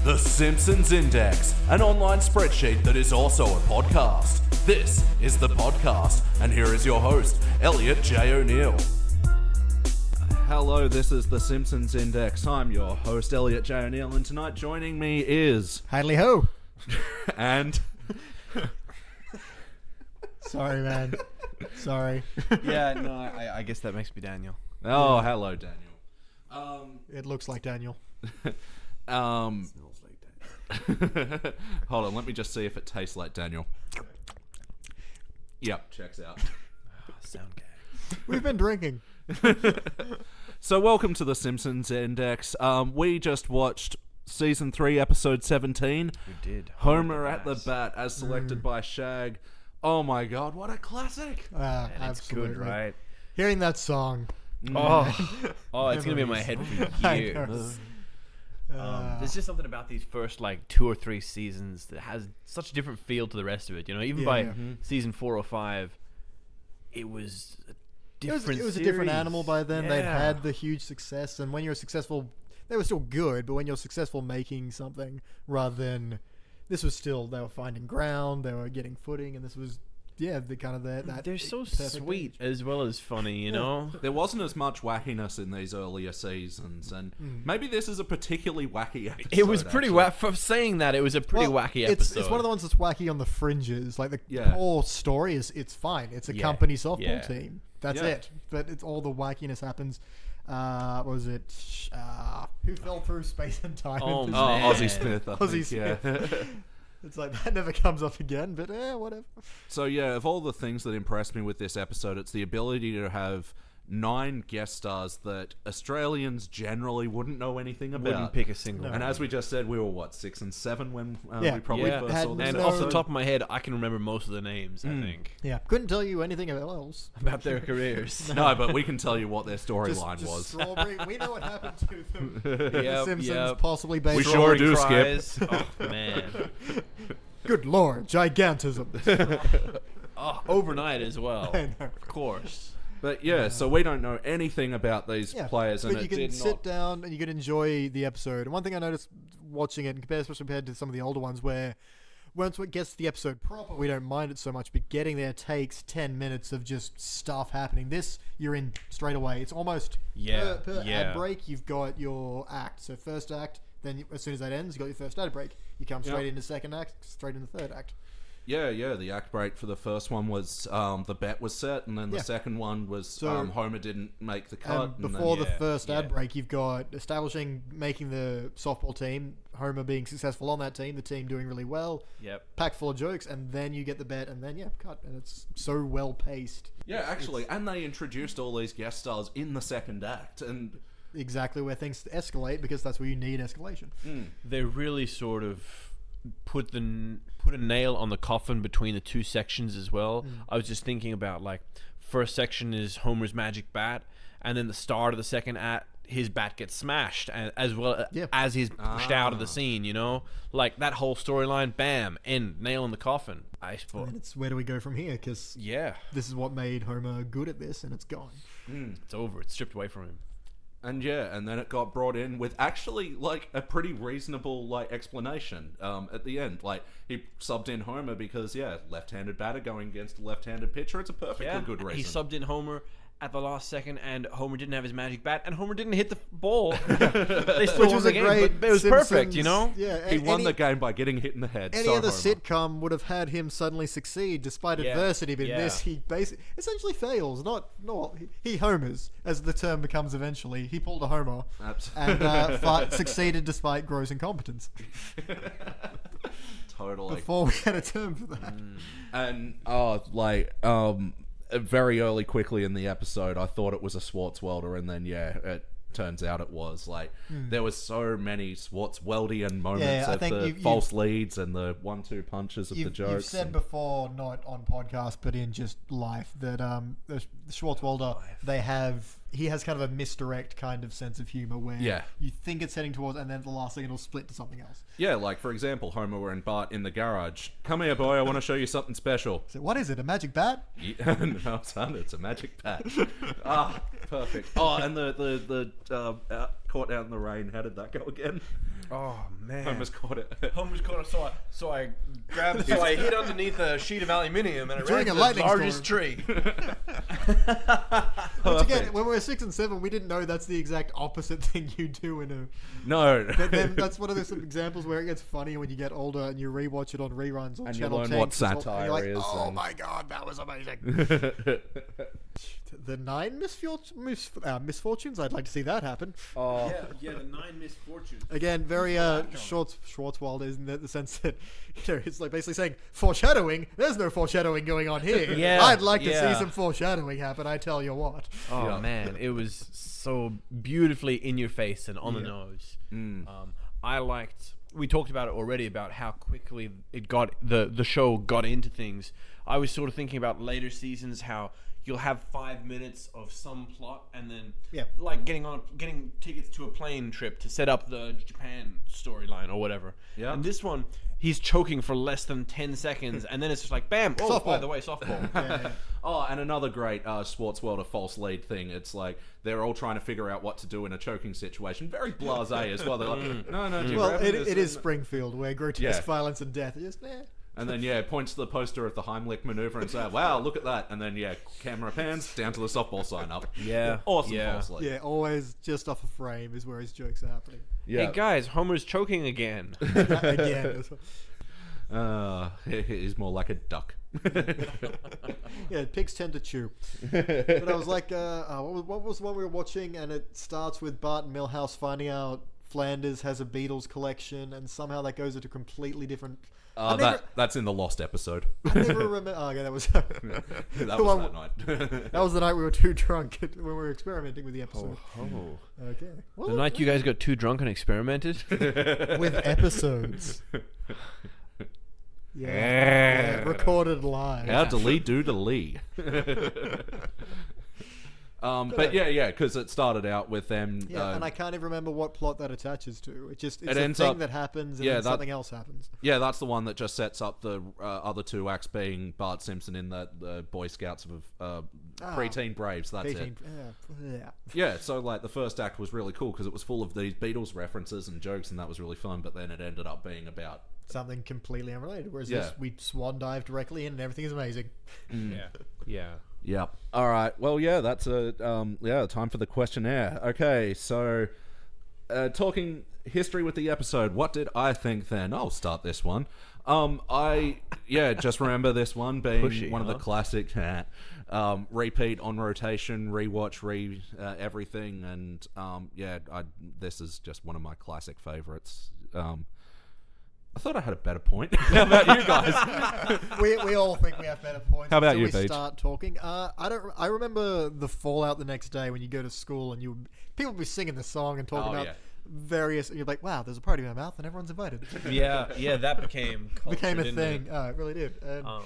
The Simpsons Index, an online spreadsheet that is also a podcast. This is the podcast, and here is your host, Elliot J. O'Neill. Hello, this is The Simpsons Index. I'm your host, Elliot J. O'Neill, and tonight joining me is... Hadley Ho! And... Sorry, man. Sorry. Yeah, no, I guess that makes me Daniel. Oh, hello, Daniel. It looks like Daniel. Smells like Daniel. Hold on, let me just see if it tastes like Daniel. Yep, checks out. Sound gag. We've been drinking. So welcome to the Simpsons Index. We just watched Season 3, Episode 17. We did. Homer at the Bat, as selected by Shag. Oh my god, what a classic! And it's Absolutely. good, right? Hearing that song. Oh, it's going to be in my head for I years. know. There's just something about these first, 2 or 3 seasons that has such a different feel to the rest of it. You know, even by season 4 or 5, it was a different It was a series. different animal by then. Yeah. They'd had the huge success, and when you're successful, they were still good, but when you're successful making something, rather than... This was still, they were finding ground, they were getting footing, and this was, the kind of that. They're so perfect sweet age. as well as funny, you know? There wasn't as much wackiness in these earlier seasons, and maybe this is a particularly wacky episode. It was pretty actually. wacky. For saying that, it was a pretty wacky episode. It's one of the ones that's wacky on the fringes. Like, the core story it's fine. It's a company softball team. That's it. But it's all the wackiness happens. What was it? Who fell through space and time? Ozzie Smith. I Ozzie think, Smith. It's like, that never comes up again, but whatever. So yeah, of all the things that impressed me with this episode, it's the ability to have 9 guest stars that Australians generally wouldn't know anything about. Wouldn't pick a single. And as we just said, we were 6 and 7 when we probably first saw this. And off the top of my head, I can remember most of the names. I think Yeah, couldn't tell you anything else. about their careers. No, but we can tell you what their storyline Just was. Strawberry. We know what happened to them. The Yep, Simpsons, possibly based We on... sure do, Cries. Oh man. Good lord, gigantism. Oh, overnight as well. I know. Of course. But so we don't know anything about these players, and but you it can did sit not. down and you can enjoy the episode. And one thing I noticed watching it, especially compared to some of the older ones, where once it gets to the episode proper, we don't mind it so much, but getting there takes 10 minutes of just stuff happening. This, you're in straight away. It's almost per ad break, you've got your act. So first act, then as soon as that ends, you've got your first ad break. You come straight into second act, straight into third act. Yeah, the act break for the first one was the bet was set, and then the second one was Homer didn't make the cut. And before the first ad break, you've got establishing, making the softball team, Homer being successful on that team, the team doing really well, packed full of jokes, and then you get the bet, and then cut, and it's so well paced. Yeah, actually, and they introduced all these guest stars in the second act, and exactly where things escalate, because that's where you need escalation. They really sort of put a nail on the coffin between the 2 sections as well. I was just thinking about, first section is Homer's magic bat, and then the start of the second act, his bat gets smashed, and as well as he's pushed out of the scene, you know? That whole storyline, bam, end, nail in the coffin. I suppose. And it's where do we go from here, because this is what made Homer good at this, and it's gone. It's over. It's stripped away from him. And and then it got brought in with actually a pretty reasonable explanation at the end. He subbed in Homer because left-handed batter going against a left-handed pitcher. It's a perfectly good reason. He subbed in Homer at the last second, and Homer didn't have his magic bat, and Homer didn't hit the ball. They still Which won was the a game, great but it was Simpsons, perfect, you know? Yeah, He won the game by getting hit in the head. Any other sitcom would have had him suddenly succeed despite adversity, but in this, he basically essentially fails. He homers, as the term becomes eventually. He pulled a homer and succeeded despite gross incompetence. Totally. Before we had a term for that. And very early, quickly in the episode, I thought it was a Swartzwelder, and then it turns out it was. There was so many Swartzweldian moments of the false leads and the 1-2 punches of the jokes. You've said before, not on podcast, but in just life, that the Swartzwelder, he has kind of a misdirect kind of sense of humor where you think it's heading towards, and then the last thing it'll split to something else. Yeah, for example, Homer and Bart in the garage. Come here, boy, I want to show you something special. So what is it, a magic bat? No, son, it's a magic bat. Perfect. Oh, and the caught out in the rain. How did that go again? Oh man, Homer's caught it. Homer's caught it. So I grabbed. So I hid underneath a sheet of aluminium and I ran During to a the lightning largest storm. tree. Which again, when we were 6 and 7, we didn't know that's the exact opposite thing you do in a. No. But then that's one of those examples where it gets funny when you get older and you rewatch it on reruns on And you Channel learn 10. what 'cause it's all- satire and you're like, is oh and- my god, that was amazing. The 9 misfortunes. I'd like to see that happen. Oh. Yeah, the 9 misfortunes. Again, very Schwartzwald, isn't it? The sense that it's like basically saying foreshadowing. There's no foreshadowing going on here. Yeah, I'd like to yeah. see some foreshadowing happen. I tell you what. Oh Yeah. man, it was so beautifully in your face and on the nose. I liked. We talked about it already about how quickly it got the show got into things. I was sort of thinking about later seasons how you'll have 5 minutes of some plot and then like getting tickets to a plane trip to set up the Japan storyline or whatever. Yeah. And this one, he's choking for less than 10 seconds and then it's just like bam. Oh, softball. by the way, softball. Yeah. Oh, and another great Schwartzwelder false lead thing. It's like they're all trying to figure out what to do in a choking situation. Very blasé as well. They're like, no. Well, it is Springfield where grotesque violence and death is just And then, points to the poster of the Heimlich maneuver and say, wow, look at that. And then, camera pans down to the softball sign up. Yeah. Awesome Yeah. false lead. Yeah, always just off a frame is where his jokes are happening. Yeah. Hey guys, Homer's choking again. Again. He's more like a duck. Yeah, pigs tend to chew. But I was like, what was the one we were watching? And it starts with Bart and Milhouse finding out Flanders has a Beatles collection, and somehow that goes into completely different. That's in the Lost episode. I never remember. Oh, okay, that was that was that night. that was the night we were too drunk when we were experimenting with the episode. Okay. The night you guys got too drunk and experimented? With episodes. Yeah, recorded live. How to lee do to lee. But because it started out with them. Yeah, and I can't even remember what plot that attaches to. It's a ends thing up- that happens and then something else happens. Yeah, that's the one that just sets up the other two acts being Bart Simpson in the Boy Scouts of Preteen Braves. That's it. Yeah, so like the first act was really cool because it was full of these Beatles references and jokes, and that was really fun. But then it ended up being about something completely unrelated. Whereas this, we swan dive directly in and everything is amazing. Yeah. Yep. All right. Well, that's time for the questionnaire. Okay, so talking history with the episode, what did I think then? I'll start this one. I just remember this one being one of the classic repeat on rotation, rewatch, everything, and this is just one of my classic favorites. I thought I had a better point. How about you guys? we all think we have better points. How about until you, we Peach? start talking. I remember the fallout the next day when you go to school and people would be singing the song and talking about various. And you're like, wow, there's a party in my mouth and everyone's invited. Yeah, that became Became a culture, thing. didn't it? Oh, it really did. And, I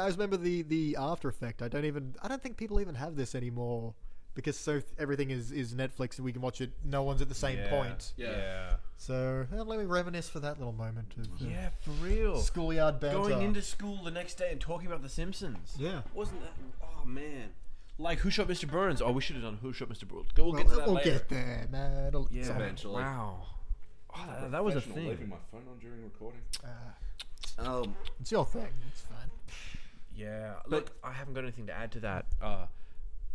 just remember the after effect. I don't think people even have this anymore. Because everything is Netflix and we can watch it. No one's at the same point. Yeah. So let me reminisce for that little moment. Of, For real. schoolyard banter. Going into school the next day and talking about The Simpsons. Yeah. Wasn't that? Oh man. Like Who Shot Mr. Burns? Oh, we should have done Who Shot Mr. Burns. We'll get to that later. We'll get there, man. Eventually. Wow. Oh, that was a thing. Leaving my phone on during recording. It's your thing. It's fine. Yeah. Look, I haven't got anything to add to that.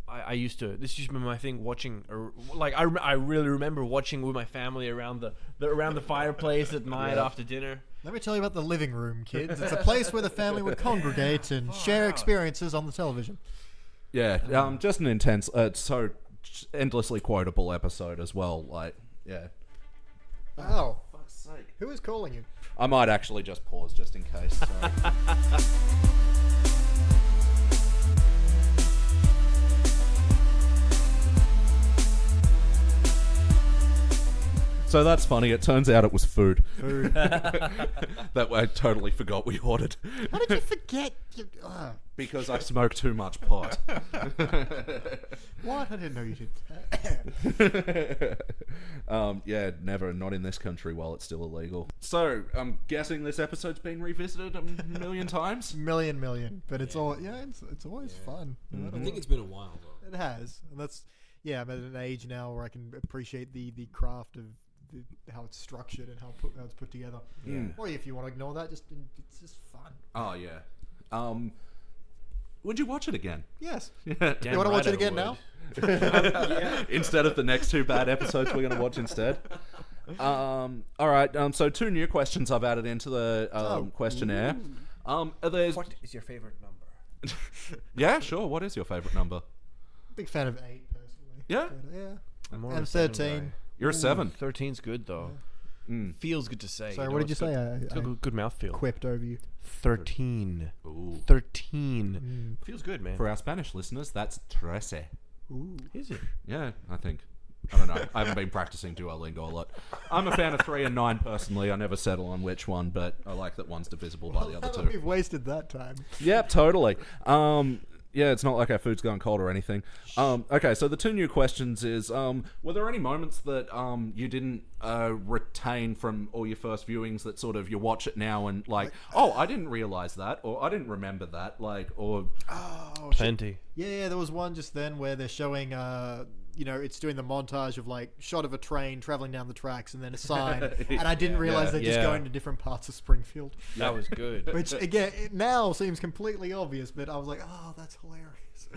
I used to. This used to be my thing. Watching, I really remember watching with my family around the fireplace at night after dinner. Let me tell you about the living room, kids. It's a place where the family would congregate and share experiences on the television. Yeah, just an intense, so endlessly quotable episode as well. Like, yeah. Oh, Fuck's sake. who is calling you? I might actually just pause just in case. Sorry. So that's funny. It turns out it was food. That I totally forgot we ordered. How did you forget? Because I smoke too much pot. What? I didn't know you did. Never. Not in this country while it's still illegal. So, I'm guessing this episode's been revisited a million times? Million. But it's all, it's always fun. I think it's been a while, though. It has. And that's, I'm at an age now where I can appreciate the craft of how it's structured and how it's put together. Or if you want to ignore that, it's just fun. Oh yeah. Would you watch it again? Yes. Yeah. You want to watch it again now? Instead of the next 2 bad episodes we're going to watch instead. All right. So 2 new questions I've added into the questionnaire. What is your favorite number? Yeah, sure. What is your favorite number? Big fan of 8 personally. Yeah. I'm more And of a 7 13. guy. You're a 7. 13's good though. Feels good to say. Sorry, what did you say? It's got a good mouthfeel. Quipped over you. 13. Ooh. 13. Feels good, man. For our Spanish listeners, that's 13. Ooh. Is it? Yeah, I think. I don't know. I haven't been practicing Duolingo a lot. I'm a fan of 3 and 9 personally. I never settle on which one, but I like that one's divisible by the other 2. We've wasted that time. Yep, totally. Yeah, it's not like our food's going cold or anything. Okay, so the 2 new questions is, were there any moments that you didn't retain from all your first viewings that sort of you watch it now and like, oh, I didn't realize that, or I didn't remember that, like, or... Oh, Plenty. Yeah, there was one just then where they're showing, it's doing the montage of like shot of a train traveling down the tracks and then a sign, and I didn't realize they're just going to different parts of Springfield. That was good. Which again, it now seems completely obvious, but I was like, oh, that's hilarious.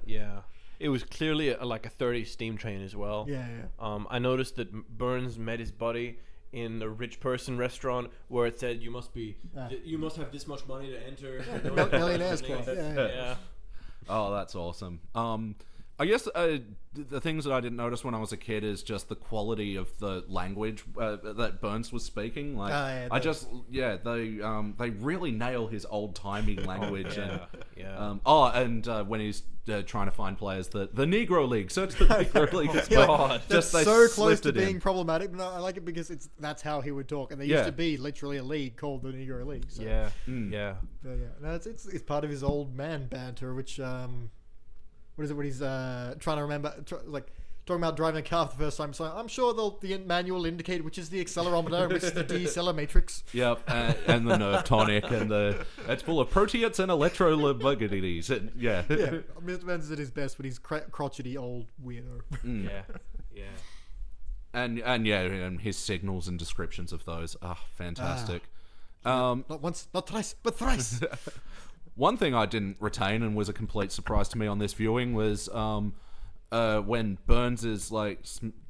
Yeah. It was clearly a 30 steam train as well. Yeah. I noticed that Burns met his buddy in the rich person restaurant where it said you must have this much money to enter. Millionaire's Club. Yeah. Oh, that's awesome. I guess the things that I didn't notice when I was a kid is just the quality of the language that Burns was speaking. Like, they really nail his old timey language. When he's trying to find players, the Negro League, search the Negro League. That's so close to being problematic, but I like it because that's how he would talk, and there used to be literally a league called the Negro League. So. Yeah. No, it's part of his old man banter, which what is it when he's trying to remember, talking about driving a car for the first time, so I'm sure the manual will indicate which is the accelerometer and which is the decelerometer matrix. Yep, and the nerve tonic, and it's full of proteids and electrolytes. Mr. Burns is at his best when he's crotchety old weirdo. Yeah. And his signals and descriptions of those are fantastic. Not once, not twice, but thrice. One thing I didn't retain and was a complete surprise to me on this viewing was when Burns is like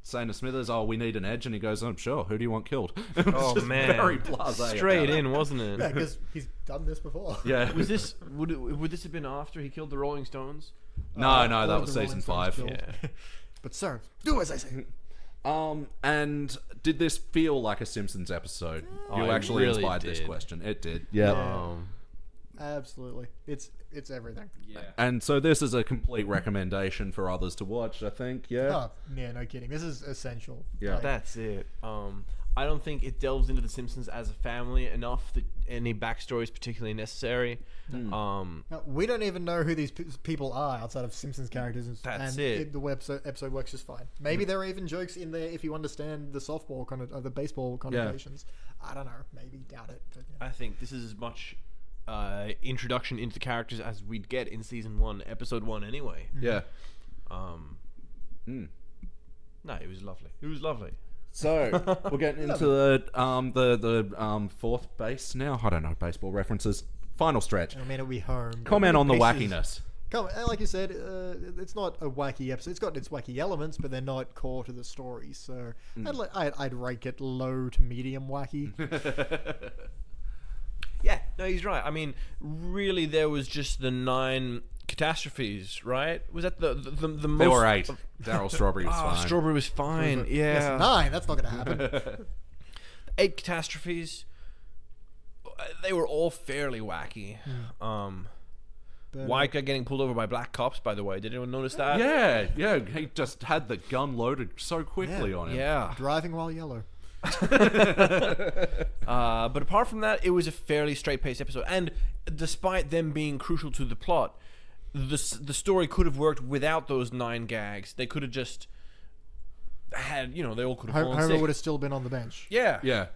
saying to Smithers, "Oh, we need an edge," and he goes, "I'm sure. Who do you want killed?" Oh man, very blasé. Straight in, wasn't it? Yeah, because he's done this before. Yeah. Would this have been after he killed the Rolling Stones? No, that was season 5. Yeah. But sir, do as I say. And did this feel like a Simpsons episode? You actually really inspired this question. It did. Yeah. Absolutely. It's everything. Yeah. And so this is a complete recommendation for others to watch, I think. Yeah. Oh, yeah, no kidding. This is essential. Yeah. That's it. I don't think it delves into the Simpsons as a family enough that any backstory is particularly necessary. We don't even know who these people are outside of Simpsons characters. That's and it. The episode works just fine. Maybe there are even jokes in there if you understand the softball the baseball connotations. I don't know. Maybe doubt it. But, I think this is as much introduction into the characters as we'd get in season 1, episode 1 anyway. Yeah. No, it was lovely. So we're getting into the fourth base now. I don't know baseball references. Final stretch. I mean, it'll be home. Comment on the wackiness. Like you said, it's not a wacky episode. It's got its wacky elements, but they're not core to the story. So I'd rank it low to medium wacky. Yeah, no, he's right. I mean, really, there was just the 9 catastrophes, right? Was that the most? There were 8. Daryl Strawberry was fine. Strawberry was fine. Yeah, 9. That's not going to happen. 8 catastrophes. They were all fairly wacky. White guy getting pulled over by black cops, by the way. Did anyone notice that? Yeah. He just had the gun loaded so quickly on him. Yeah. Driving while yellow. But apart from that, it was a fairly straight-paced episode. And despite them being crucial to the plot, the story could have worked without those 9 gags. They could have just had, they all could have fallen sick. Homer would have still been on the bench. Yeah.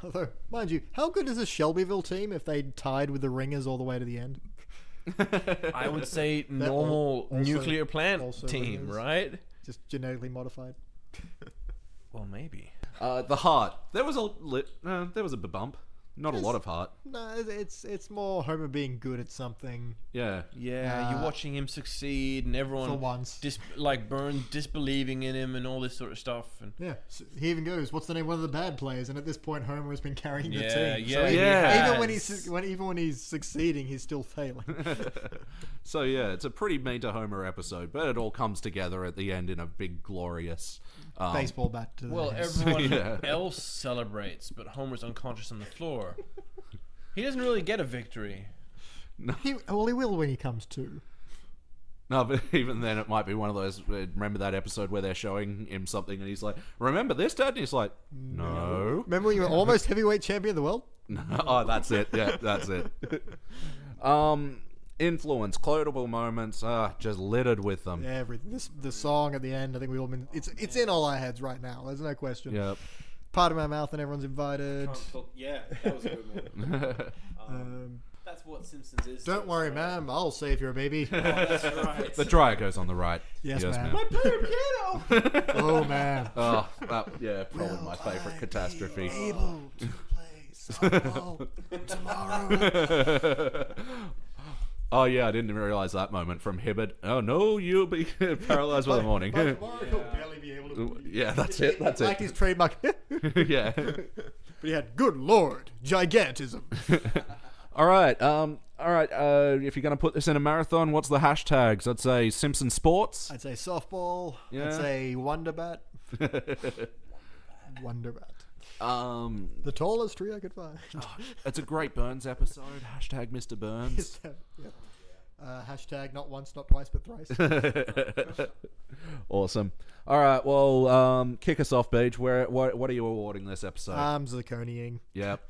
Although, mind you, how good is a Shelbyville team if they tied with the Ringers all the way to the end? I would say normal nuclear plant team, right? Just genetically modified. Well, maybe. The heart. There was a bump. Not a lot of heart. No, it's more Homer being good at something. Yeah. Yeah, you're watching him succeed, and everyone For once. Burns disbelieving in him and all this sort of stuff. And Yeah, so he even goes, "What's the name of one of the bad players?" And at this point, Homer has been carrying the team. Even when he's succeeding, he's still failing. So yeah, it's a pretty major Homer episode, but it all comes together at the end in a big glorious baseball bat to the head. Everyone else celebrates, but Homer's unconscious on the floor. He doesn't really get a victory. No. He will when he comes to. No, but even then, it might be one of those. Remember that episode where they're showing him something, and he's like, "Remember this, Dad?" And he's like, "No." Remember when you were almost heavyweight champion of the world? No. Oh, that's it. Yeah, that's it. Influence, quotable moments, just littered with them. Yeah, everything. The song at the end, I think we all been. It's in all our heads right now. There's no question. Yep. Part of my mouth, and everyone's invited. Yeah, that was a good one. That's what Simpsons is. Don't worry, ma'am. I'll save your baby. Oh, that's right. The dryer goes on the right. Yes, ma'am. My piano. Oh, man. Oh, probably my favourite catastrophe. Able to play softball tomorrow. Oh yeah, I didn't even realise that moment from Hibbert. Oh no, you'll be paralysed by the morning. Tomorrow he'll barely be able to. Yeah, that's it. That's like his trademark. Yeah. But he had, good lord, gigantism. All right. If you're gonna put this in a marathon, what's the hashtags? I'd say Simpson Sports. I'd say softball. Yeah. I'd say Wonderbat. Wonderbat. The tallest tree I could find. It's a great Burns episode. Hashtag Mr. Burns. Hashtag not once, not twice, but thrice. Awesome. All right. Well, kick us off, Beach. What are you awarding this episode? Zirconiing. Yep.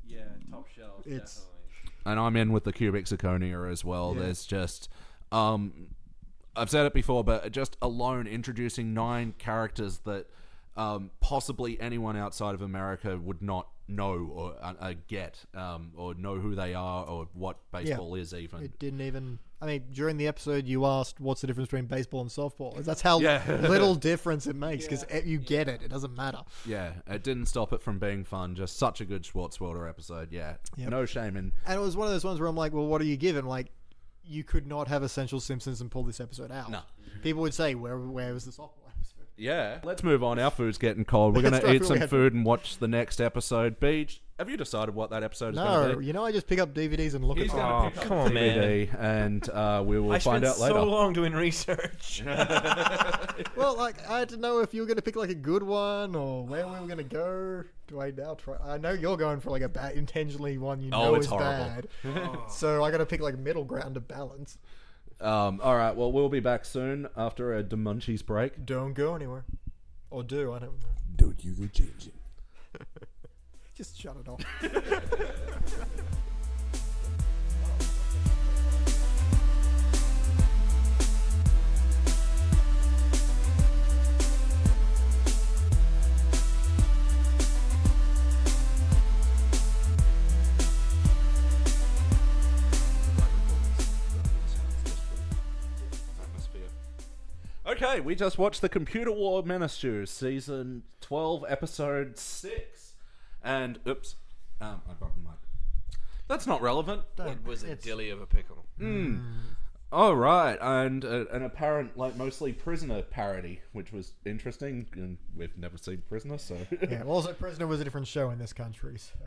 Yeah, top shelf. Definitely. And I'm in with the cubic zirconia as well. Yeah. There's just, I've said it before, but just alone introducing 9 characters that possibly anyone outside of America would not know or get, or know who they are or what baseball is even. It didn't even... I mean, during the episode, you asked what's the difference between baseball and softball. That's how little difference it makes, because you get it. It doesn't matter. Yeah, it didn't stop it from being fun. Just such a good Schwartzwelder episode. Yeah, no shame in... And it was one of those ones where I'm like, well, what do you give him? Like, you could not have Essential Simpsons and pull this episode out. No. People would say, where was the softball episode? Yeah. Let's move on. Our food's getting cold. We're going to eat some food and watch the next episode. Beach, have you decided what that episode is going to be? No, I just pick up DVDs and look at them. Oh, come on, DVD, man. And we will find out later. I spent so long doing research. Well, I had to know if you were going to pick a good one or where we were going to go. Do I now try? I know you're going for a bad, intentionally one is horrible. Bad. So I got to pick middle ground to balance. All right. Well, we'll be back soon after a DeMunchies break. Don't go anywhere. Or do, I don't know. Don't use a change it. Just shut it off. Okay, we just watched the Computer War Menace season 12, episode 6, and oops, I bumped the mic. That's not relevant. It was a dilly of a pickle. All right, and an apparent, mostly Prisoner parody, which was interesting, and we've never seen Prisoner, so... Yeah, well, also Prisoner was a different show in this country, so...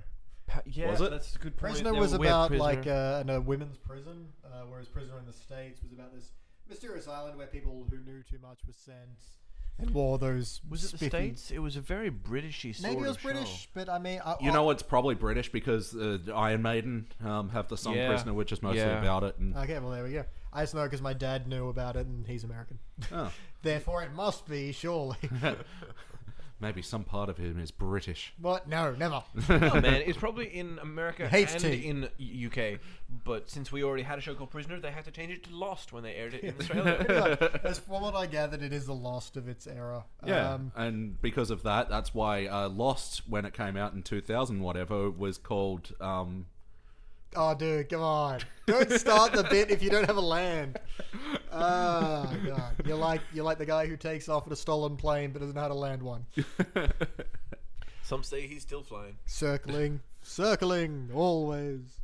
Yeah, was it? That's a good point. Prisoner was about, a women's prison, whereas Prisoner in the States was about this mysterious island where people who knew too much were sent and wore those. Was it the States? It was a very Britishy sort of Maybe it was show. British, but I mean, you know, it's probably British because Iron Maiden have the song Prisoner, which is mostly about it. And... Okay, well there we go. I just know because my dad knew about it and he's American. Oh. Therefore, it must be surely. Maybe some part of him is British. What? No, never. No, man, it's probably in America and tea. in UK. But since we already had a show called Prisoner, they had to change it to Lost when they aired it in Australia. As from what I gathered, it is the Lost of its era. Yeah, and because of that, that's why Lost, when it came out in 2000, whatever, was called Oh, dude, come on! Don't start the bit if you don't have a land. Oh god, you're like the guy who takes off in a stolen plane but doesn't know how to land one. Some say he's still flying. Circling, always.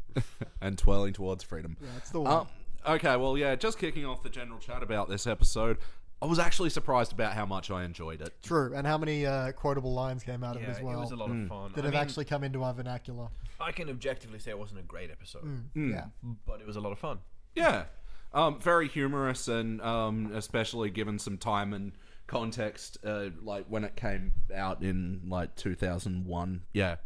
And twirling towards freedom. Yeah, that's the one. Okay, well, yeah, just kicking off the general chat about this episode, I was actually surprised about how much I enjoyed it. True, and how many quotable lines came out of it as well. It was a lot of fun. That have actually come into our vernacular. I can objectively say it wasn't a great episode. Yeah. But it was a lot of fun. Yeah. Very humorous, and especially given some time and context, like when it came out in like 2001. Yeah.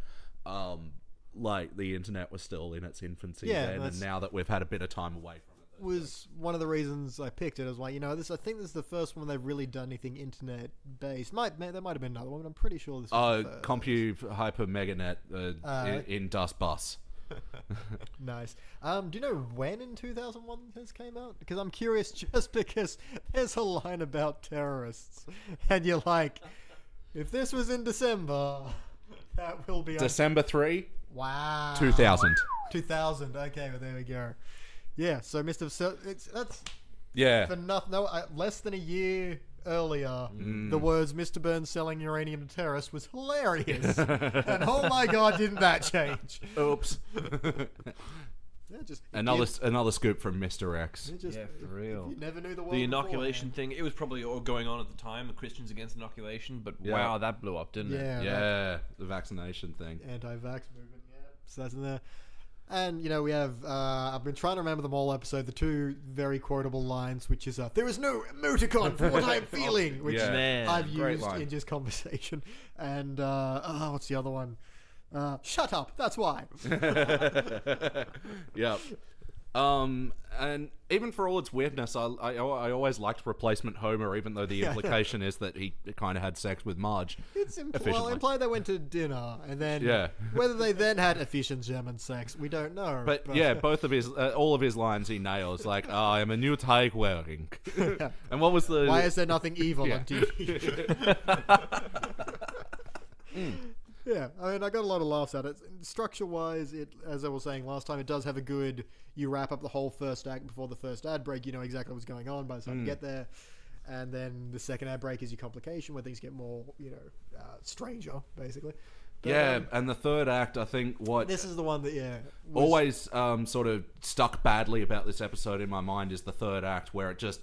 Like the internet was still in its infancy then, and now that we've had a bit of time away from it, was one of the reasons I picked it. I was like, I think this is the first one they've really done anything internet based. There might have been another one, but I'm pretty sure this was the first. Compu Hyper Meganet in Dust Bus. Nice. Do you know when in 2001 this came out? Because I'm curious, just because there's a line about terrorists, and you're like, if this was in December, that will be December 3. Wow. 2000. 2000. Okay, well there we go. Yeah. So that's less than a year earlier. The words "Mr. Burns selling uranium to terrorists" was hilarious, and oh my god, didn't that change? Oops. Just another scoop from Mr. X. For real. You never knew the inoculation thing. It was probably all going on at the time. The Christians against inoculation, but wow, that blew up, didn't it? Yeah, the vaccination thing. Anti-vax movement. So that's in there. And, we have, I've been trying to remember them all episode, the two very quotable lines, which is, there is no emoticon for what I'm feeling, which I've used in just conversation. And, what's the other one? Shut up, that's why. Yep. And even for all its weirdness, I always liked replacement Homer, even though the implication is that he kind of had sex with Marge. It's implied they went to dinner, and then whether they then had efficient German sex, we don't know. But yeah, both of his, all of his lines he nails, like, I am a new tie wearing. And what was the... Why is there nothing evil on TV? Yeah, I mean, I got a lot of laughs at it. Structure-wise, as I was saying last time, it does have a good... You wrap up the whole first act before the first ad break. You know exactly what's going on by the time you get there. And then the second ad break is your complication, where things get more, stranger, basically. But, and the third act, I think this is the one that, always sort of stuck badly about this episode in my mind is the third act, where it just...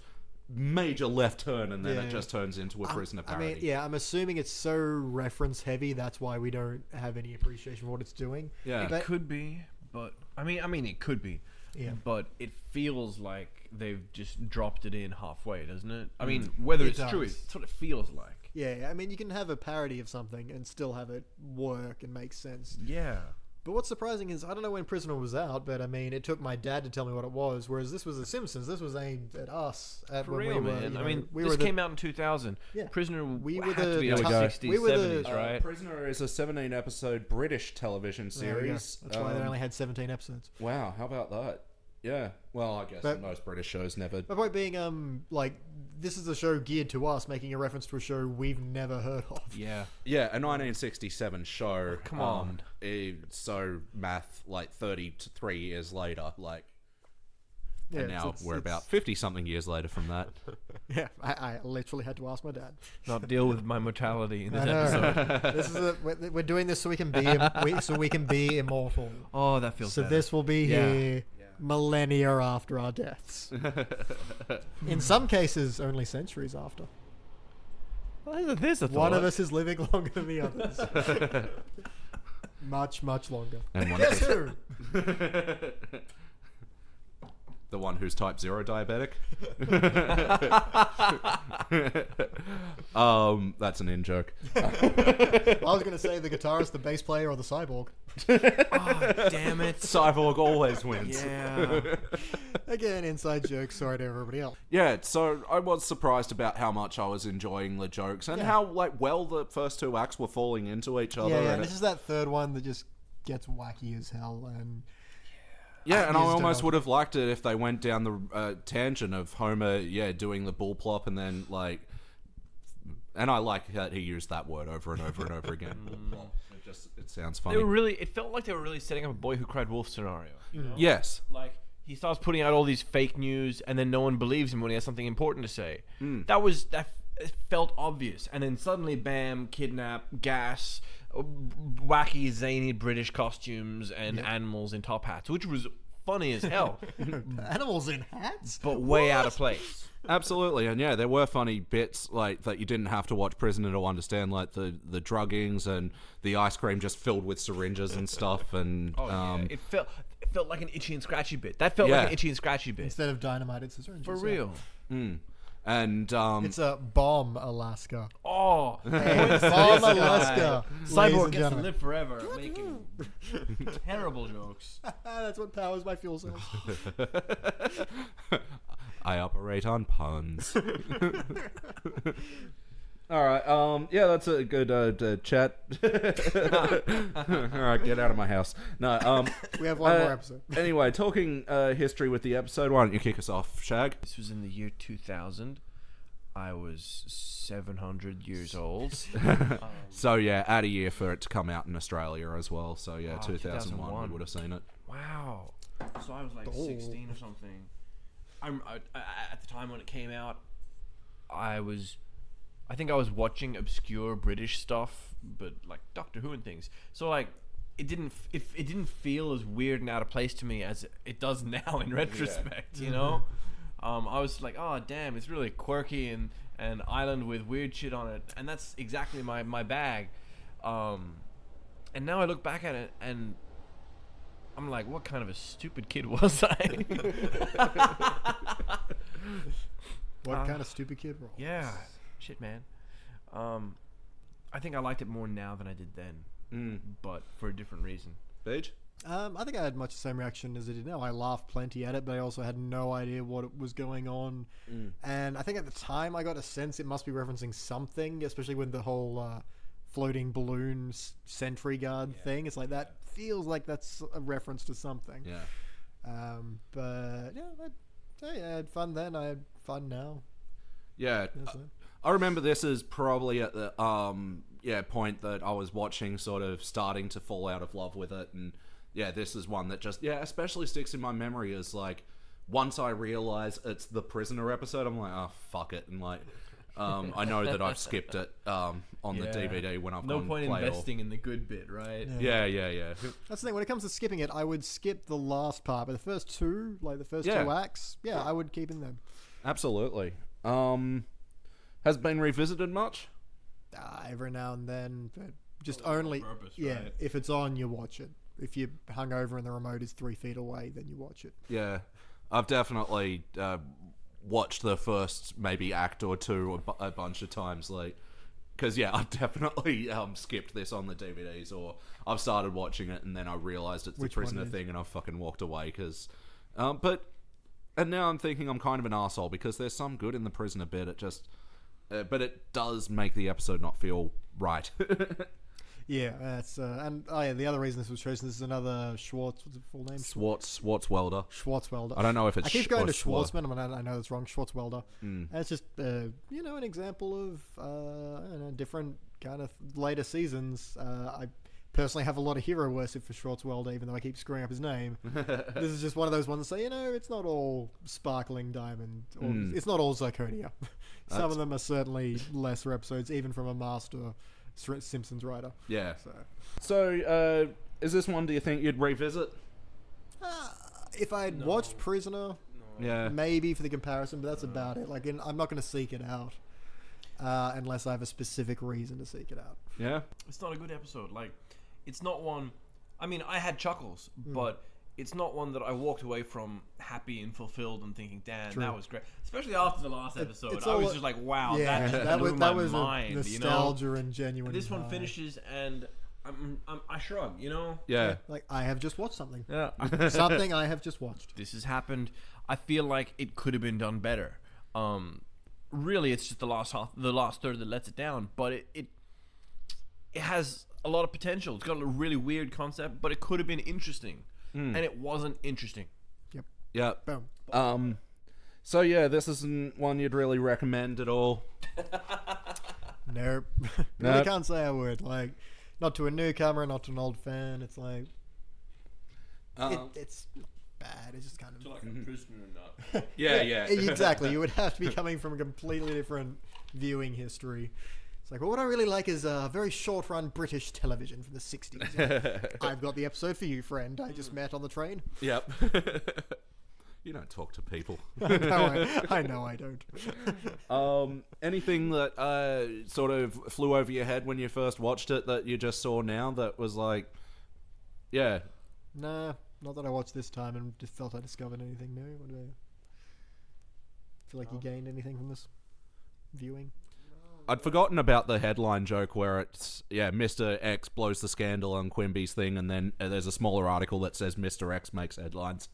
major left turn, and then it just turns into a prisoner parody. I'm assuming it's so reference heavy, that's why we don't have any appreciation for what it's doing. Yeah, it could be, but I mean, it could be. Yeah, but it feels like they've just dropped it in halfway, doesn't it? I mean, whether it's true, it's what it feels like. Yeah, I mean, you can have a parody of something and still have it work and make sense. Yeah. But what's surprising is, I don't know when Prisoner was out, but I mean, it took my dad to tell me what it was, whereas this was The Simpsons. This was aimed at us. For real, man. I mean, this came out in 2000. Yeah. Prisoner had to be like 60s, 70s, right? Prisoner is a 17-episode British television series. That's why they only had 17 episodes. Wow, how about that? Yeah. Well, I guess most British shows never... My point being, this is a show geared to us, making a reference to a show we've never heard of. Yeah. Yeah, a 1967 show. Come on. So math, 33 years later, and now we're about 50-something years later from that. Yeah, I literally had to ask my dad. Not deal with my mortality in this episode. We're doing this so we can be immortal. Oh, that feels better. This will be here millennia after our deaths. In some cases, only centuries after. Well, there's a thought. One of us is living longer than the others. Much, much longer. And guess who? The one who's type 0 diabetic. That's an in-joke. I was going to say the guitarist, the bass player, or the cyborg. Oh, damn it. Cyborg always wins. Yeah. Again, inside joke. Sorry to everybody else. Yeah, so I was surprised about how much I was enjoying the jokes and how well the first two acts were falling into each other. Yeah, and this is that third one that just gets wacky as hell. And yeah, and I almost would have liked it if they went down the tangent of Homer, doing the bull plop, and then and I like that he used that word over and over and over again. it sounds funny. It felt like they were really setting up a Boy Who Cried Wolf scenario. You know? Yes. Like, he starts putting out all these fake news, and then no one believes him when he has something important to say. It felt obvious, and then suddenly, bam, kidnap, gas, wacky, zany British costumes, and animals in top hats, which was funny as hell. Animals in hats? But way out of place. Absolutely, and yeah, there were funny bits like that you didn't have to watch Prisoner to understand, like the druggings and the ice cream just filled with syringes and stuff, and it felt like an itchy and scratchy bit. That felt like an itchy and scratchy bit. Instead of dynamite, it's a syringe. For real. And it's a bomb, Alaska. Oh, hey, bomb, Alaska. Cyborg gets to live forever, making terrible jokes. That's what powers my fuel cells. I operate on puns. All right. Yeah, that's a good chat. All right, get out of my house. No. We have one more episode. Anyway, talking history with the episode. Why don't you kick us off, Shag? This was in the year 2000. I was 700 years old. So yeah, add a year for it to come out in Australia as well. So yeah, 2001 we would have seen it. Wow. So I was like 16 or something. At the time when it came out, I think I was watching obscure British stuff, but like Doctor Who and things. So like, it didn't feel as weird and out of place to me as it does now in retrospect. You know, I was like, oh damn, it's really quirky and island with weird shit on it, and that's exactly my bag. And now I look back at it and I'm like, what kind of a stupid kid was I? What kind of stupid kid was? Yeah. Shit, man. I think I liked it more now than I did then, but for a different reason. Beige? I think I had much the same reaction as I did now. I laughed plenty at it, but I also had no idea what was going on. And I think at the time I got a sense it must be referencing something, especially with the whole floating balloon sentry guard thing. It's like that feels like that's a reference to something. Yeah. But yeah, I had fun then. I had fun now. Yeah. I remember this is probably at the point that I was watching, sort of starting to fall out of love with it, and yeah, this is one that just especially sticks in my memory as like once I realize it's the Prisoner episode, I'm like, oh fuck it, and like I know that I've skipped it on the DVD when I've no gone point play investing in the good bit, right? Yeah. That's the thing. When it comes to skipping it, I would skip the last part, but the first two, like the first two acts, I would keep in them. Absolutely. Has it been revisited much? Every now and then, but just only purpose, right? If it's on, you watch it. If you're hungover and the remote is 3 feet away, then you watch it. Yeah, I've definitely watched the first maybe act or two a bunch of times, like because I've definitely skipped this on the DVDs, or I've started watching it and then I realized it's the Prisoner thing and I've fucking walked away because, and now I'm thinking I'm kind of an arsehole because there's some good in the Prisoner bit. It just. But it does make the episode not feel right. Yeah, that's the other reason this was chosen. This is another Schwartz. What's the full name? Swartzwelder. Schwartzwelder. I don't know if it's. I keep going to Schwartzman. I know it's wrong. Schwartzwelder. Mm. It's just an example of different kind of later seasons. I personally have a lot of hero worship for Schwartzwelder, even though I keep screwing up his name. This is just one of those ones that say, it's not all sparkling diamond, or it's not all zirconia. Some of them are certainly lesser episodes, even from a master Simpsons writer. Yeah. So, is this one, do you think you'd revisit? If I'd watched Prisoner, maybe for the comparison, but that's about it. Like, I'm not going to seek it out unless I have a specific reason to seek it out. Yeah. It's not a good episode. Like, it's not one. I mean, I had chuckles, but it's not one that I walked away from happy and fulfilled and thinking, damn, that was great. Especially after the last episode. I was just like, wow, that blew my mind. Nostalgia and genuine. This one finishes and I shrug, Yeah. Like, I have just watched something. Yeah. Something I have just watched. This has happened. I feel like it could have been done better. Really, it's just the last third that lets it down. But it has a lot of potential. It's got a really weird concept, but it could have been interesting. And it wasn't interesting. Yep. Boom. So yeah, this isn't one you'd really recommend at all. Nope. Really can't say I would. Like, not to a newcomer, not to an old fan. It's like it's bad. It's just kind of like a prisoner or not. Yeah. Exactly. You would have to be coming from a completely different viewing history. It's like, well, what I really like is very short-run British television from the 60s. I've got the episode for you, friend. I just met on the train. Yep. You don't talk to people. I know I don't. Anything that sort of flew over your head when you first watched it that you just saw now that was like, yeah. Nah, not that I watched this time and just felt I discovered anything new. What about you? Feel like you gained anything from this viewing? I'd forgotten about the headline joke where it's, Mr. X blows the scandal on Quimby's thing, and then there's a smaller article that says Mr. X makes headlines.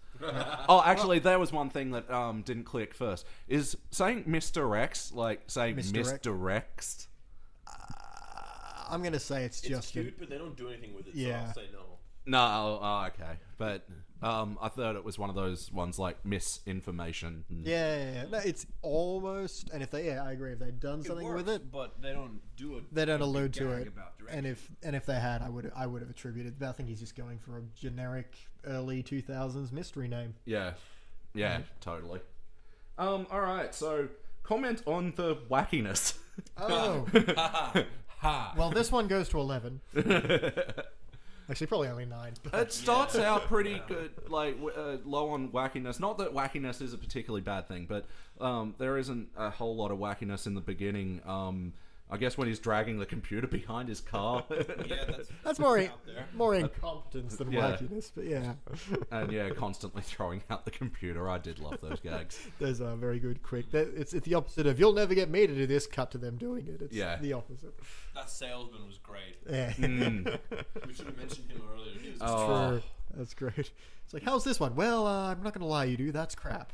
Oh, actually, there was one thing that didn't click first. Is saying Mr. X like saying Mr. X? I'm going to say it's just... cute, but they don't do anything with it, so I'll say no. No, okay. But I thought it was one of those ones like misinformation. Yeah. No, it's almost, and if I agree. If they'd done something works, with it, but they don't do it. They don't allude to it. And if they had, I would have attributed. But I think he's just going for a generic early 2000s mystery name. Yeah, totally. All right. So comment on the wackiness. Oh. Well, this one goes to 11. Actually, probably only 9. It starts out pretty good, like low on wackiness. Not that wackiness is a particularly bad thing, but there isn't a whole lot of wackiness in the beginning. I guess when he's dragging the computer behind his car. That's more incompetence than wackiness, but yeah. And constantly throwing out the computer. I did love those gags. There's a very good quick. It's the opposite of "you'll never get me to do this." Cut to them doing it. It's the opposite. That salesman was great. Yeah. We should have mentioned him earlier. He was true. That's great. It's like, how's this one? Well, I'm not going to lie, you do. That's crap.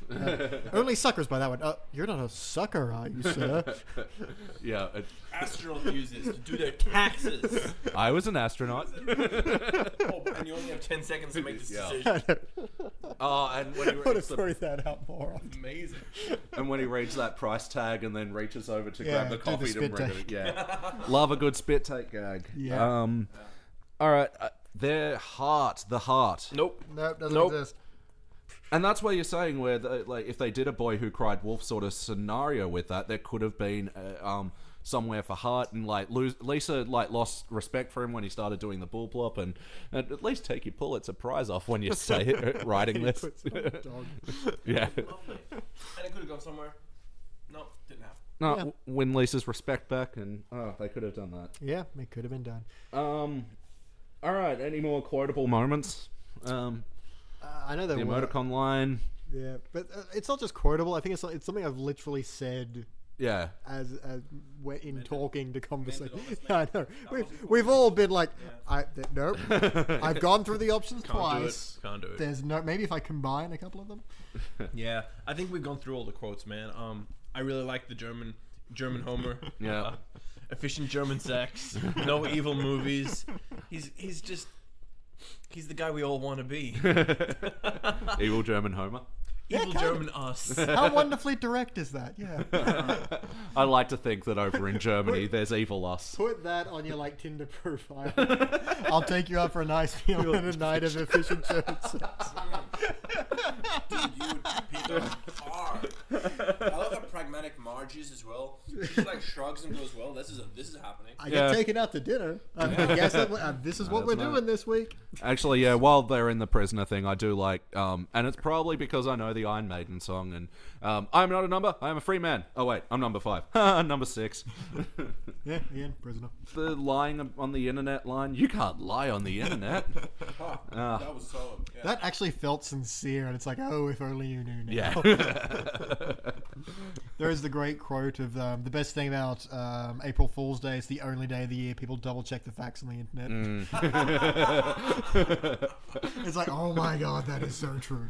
Only suckers by that one. You're not a sucker, are you, sir? Yeah. Astronauts use this to do their taxes. I was an astronaut. And you only have 10 seconds to make this decision. And when he I would have thrown that out more often. Amazing. And when he reads that price tag and then reaches over to grab the coffee to bring it. Yeah. Love a good spit take gag. Yeah. All right. The heart. Nope, doesn't exist. And that's what you're saying, where if they did a Boy Who Cried Wolf sort of scenario with that, there could have been somewhere for heart, and Lisa lost respect for him when he started doing the bull plop, and at least take your Pulitzer Prize off when you say it, writing this. Yeah. Lovely. And it could have gone somewhere. No, didn't happen. No, win Lisa's respect back, and they could have done that. Yeah, it could have been done. All right, any more quotable moments? I know the emoticon line. Yeah, but it's not just quotable. I think it's something I've literally said. Yeah. As we're in talking to conversation. I know. We've all been like, nope. I've gone through the options twice. Can't do it. There's no. Maybe if I combine a couple of them. Yeah, I think we've gone through all the quotes, man. I really like the German Homer. Yeah. Efficient German sex. No evil movies. He's the guy we all want to be. Evil German Homer. Evil German us. How wonderfully direct is that? Yeah. I like to think that over in Germany there's evil us. Put that on your Tinder profile. I'll take you out for a nice meal and a night of efficient German sex. Dude, you would compete on hard. I love how pragmatic Marge is as well. She shrugs and goes, "Well, this is happening." I get taken out to dinner. I guess this is what we're doing this week. Actually, yeah. While they're in the prisoner thing, I do like, and it's probably because I know the Iron Maiden song, and I'm not a number. I am a free man. Oh wait, I'm number 5. Number 6. Yeah, Ian, prisoner. The lying on the internet line. You can't lie on the internet. That was solid. Yeah. That actually felt sincere, and it's like, oh, if only you knew now. Yeah. There is the great quote of the best thing about April Fool's Day is the only day of the year people double check the facts on the internet. It's like, oh my god, that is so true.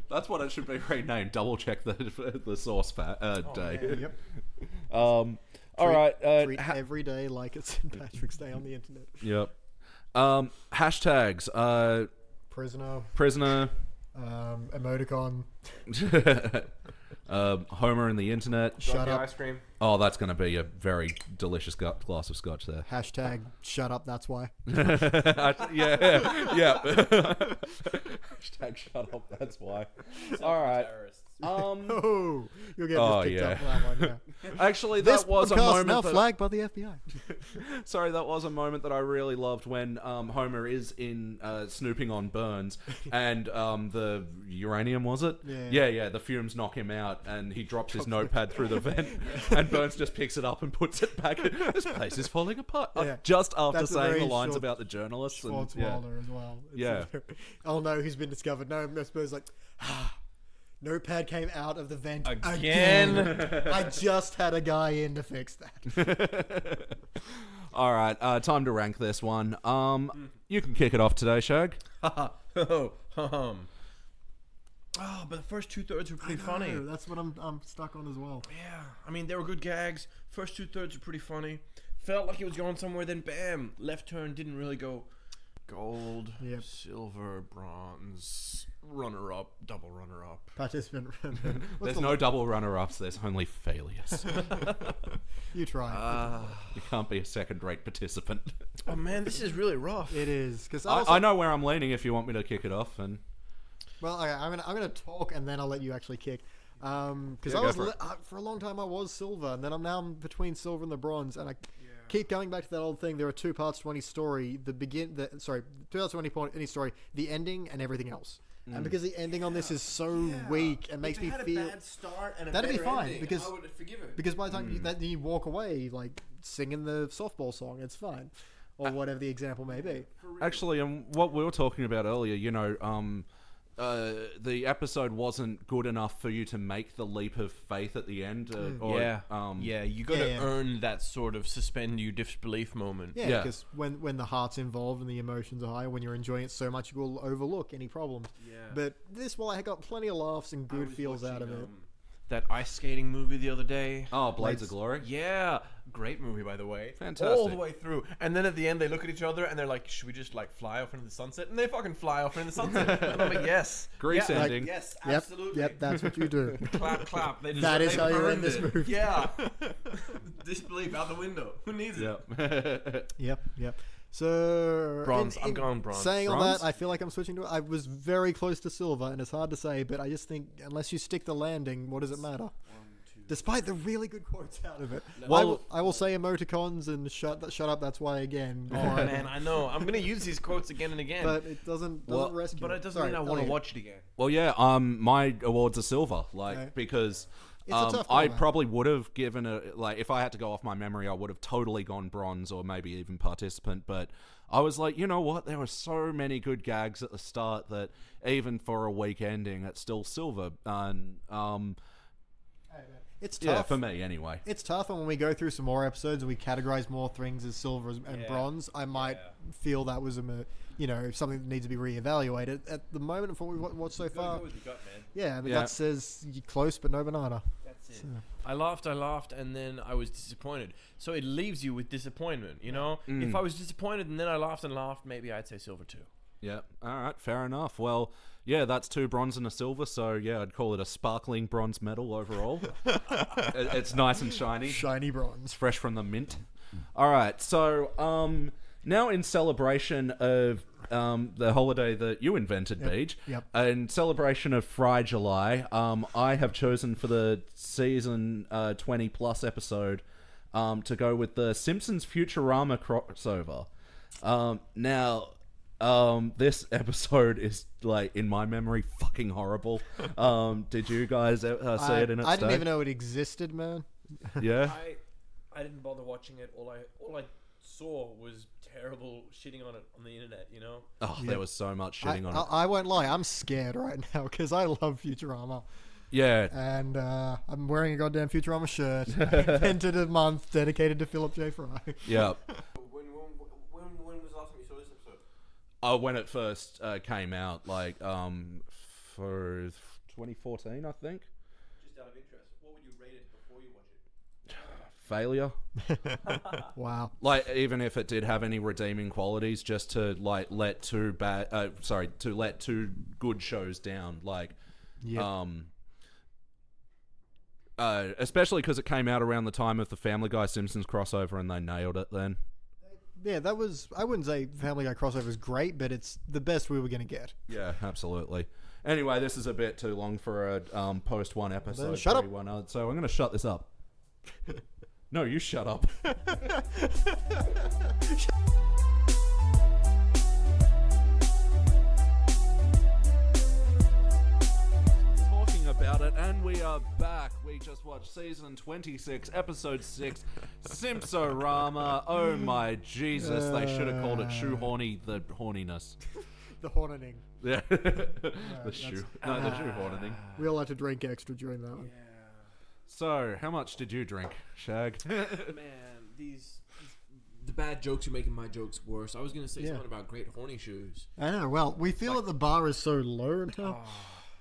That's what it should be renamed. Double check the source day. Yeah, yep. All right. Treat every day like it's St. Patrick's Day on the internet. Yep. Hashtags. Prisoner. Emoticon. Homer and the internet. Shut up. Ice cream. Oh, that's going to be a very delicious glass of scotch there. Hashtag shut up, that's why. Yeah. Hashtag shut up, that's why. All right. Oh, you'll get picked up for that one. Yeah. Actually, This that was a podcast moment now flagged by the FBI. Sorry, that was a moment that I really loved when Homer is in snooping on Burns, and the uranium, was it? Yeah. The fumes knock him out, and he drops his notepad through the vent, and Burns just picks it up and puts it back. This place is falling apart. Just after saying the lines about the journalists. Schwarzwälder as well. Oh no, who's been discovered? No, I suppose notepad came out of the vent again. I just had a guy in to fix that. All right, time to rank this one. You can kick it off today, Shag. Oh, but the first 2/3 were pretty funny. That's what I'm stuck on as well. Yeah, I mean, they were good gags. First 2/3 were pretty funny. Felt like it was going somewhere, then bam, left turn, didn't really go. Gold, silver, bronze, runner-up, double runner-up. Participant. There's no double runner-ups, there's only failures. You try. You can't be a second-rate participant. Oh man, this is really rough. It is. Cause I know where I'm leaning if you want me to kick it off. Well, okay, I'm gonna talk and then I'll let you actually kick. Because for a long time I was silver, and then I'm now between silver and the bronze, and I keep going back to that old thing. There are two parts to any story: 2 parts to any story, the ending and everything else. And because the ending on this is so weak and makes me feel a bad start and that'd be fine ending, because I would forgive it. Because by the time you walk away like singing the softball song, it's fine, or whatever the example may be. Actually, what we were talking about earlier, the episode wasn't good enough for you to make the leap of faith at the end. You got to earn that sort of suspend your disbelief moment. Yeah, because when the heart's involved and the emotions are high, when you're enjoying it so much, you will overlook any problems. Yeah. But this, I got plenty of laughs and good feels out of it. That ice skating movie the other day. Oh, Blades of Glory? Yeah. Great movie, by the way. Fantastic. All the way through. And then at the end, they look at each other and they're like, should we just fly off into the sunset? And they fucking fly off into the sunset. And I'm like, yes. Grease ending. Yes, absolutely. Yep, that's what you do. Clap, clap. That is how you end this movie. Yeah. Disbelief out the window. Who needs it? Yep. So bronze. I'm going bronze. Saying all that, I feel like I'm switching to it. I was very close to silver, and it's hard to say, but I just think unless you stick the landing, what does it matter? Despite the really good quotes out of it. Well, I will say emoticons and shut up, that's why again. Oh man, I know. I'm going to use these quotes again and again. But it doesn't rescue. But it doesn't mean I want to watch it again. Well, yeah, my awards are silver, because I probably would have given it, if I had to go off my memory, I would have totally gone bronze or maybe even participant, but I was like, you know what, there were so many good gags at the start that even for a weak ending, it's still silver. And, it's tough. Yeah, for me anyway. It's tough, and when we go through some more episodes and we categorize more things as silver and bronze, I might feel that was something that needs to be reevaluated. At the moment, from what we watched so far, go with your gut, man. Yeah, that says you're close but no banana. That's it. So. I laughed, and then I was disappointed. So it leaves you with disappointment, you know? If I was disappointed and then I laughed, maybe I'd say silver too. Yeah, all right, fair enough. Well, yeah, that's 2 bronze and a silver, so yeah, I'd call it a sparkling bronze medal overall. It's nice and shiny. Shiny bronze. Fresh from the mint. All right, so now in celebration of the holiday that you invented, Beej, in celebration of Fry July, I have chosen for the season 20-plus episode to go with the Simpsons Futurama crossover. Now... this episode is, in my memory, fucking horrible. Did you guys see it in its I didn't day? even know it existed, man. Yeah? I didn't bother watching it. All I saw was terrible shitting on it on the internet, you know? Oh, there was so much shitting on it. I won't lie, I'm scared right now, because I love Futurama. Yeah. And I'm wearing a goddamn Futurama shirt. Invented a month dedicated to Philip J. Fry. Yeah. When was the last time you saw this episode? When it first came out, for 2014, I think. Just out of interest, what would you rate it before you watch it? Failure. Wow. Even if it did have any redeeming qualities, just to let two good shows down. Especially because it came out around the time of the Family Guy Simpsons crossover, and they nailed it then. Yeah, that was... I wouldn't say Family Guy crossover is great, but it's the best we were going to get. Yeah, absolutely. Anyway, this is a bit too long for a post-1 episode. Shut up. So I'm going to shut this up. No, you shut up. About it, and we are back. We just watched season 26, episode 6, Simpsorama. Oh my Jesus, they should have called it Shoehorny the Horniness. The horning. Yeah. The shoehorning. We all had to drink extra during that one. So, how much did you drink, Shag? Man, the bad jokes are making my jokes worse. I was going to say something about great horny shoes. I know, well, we feel that the bar is so low now.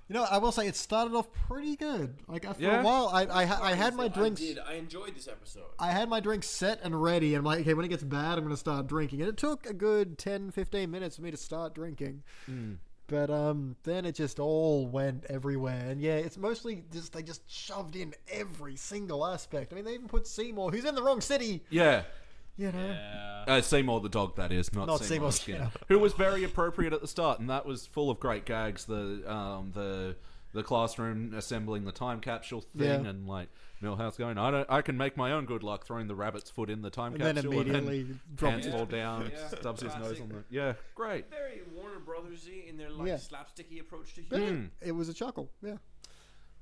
You know, I will say it started off pretty good. Like for a while, I had my drinks. I enjoyed this episode. I had my drinks set and ready, and I'm like, okay, when it gets bad, I'm going to start drinking. And it took a good 10-15 minutes for me to start drinking. But then it just all went everywhere. And yeah, it's mostly just they just shoved in every single aspect. I mean, they even put Seymour, who's in the wrong city. Yeah. You know? Seymour the dog, that is, not Seymour Skinner, who was very appropriate at the start, and that was full of great gags. The classroom assembling the time capsule thing, and like Milhouse going, I can make my own good luck, throwing the rabbit's foot in the time capsule, then immediately pants fall down, stubs his nose on the great. Very Warner Brothers-y in their slapsticky approach to But humor. it was a chuckle, yeah.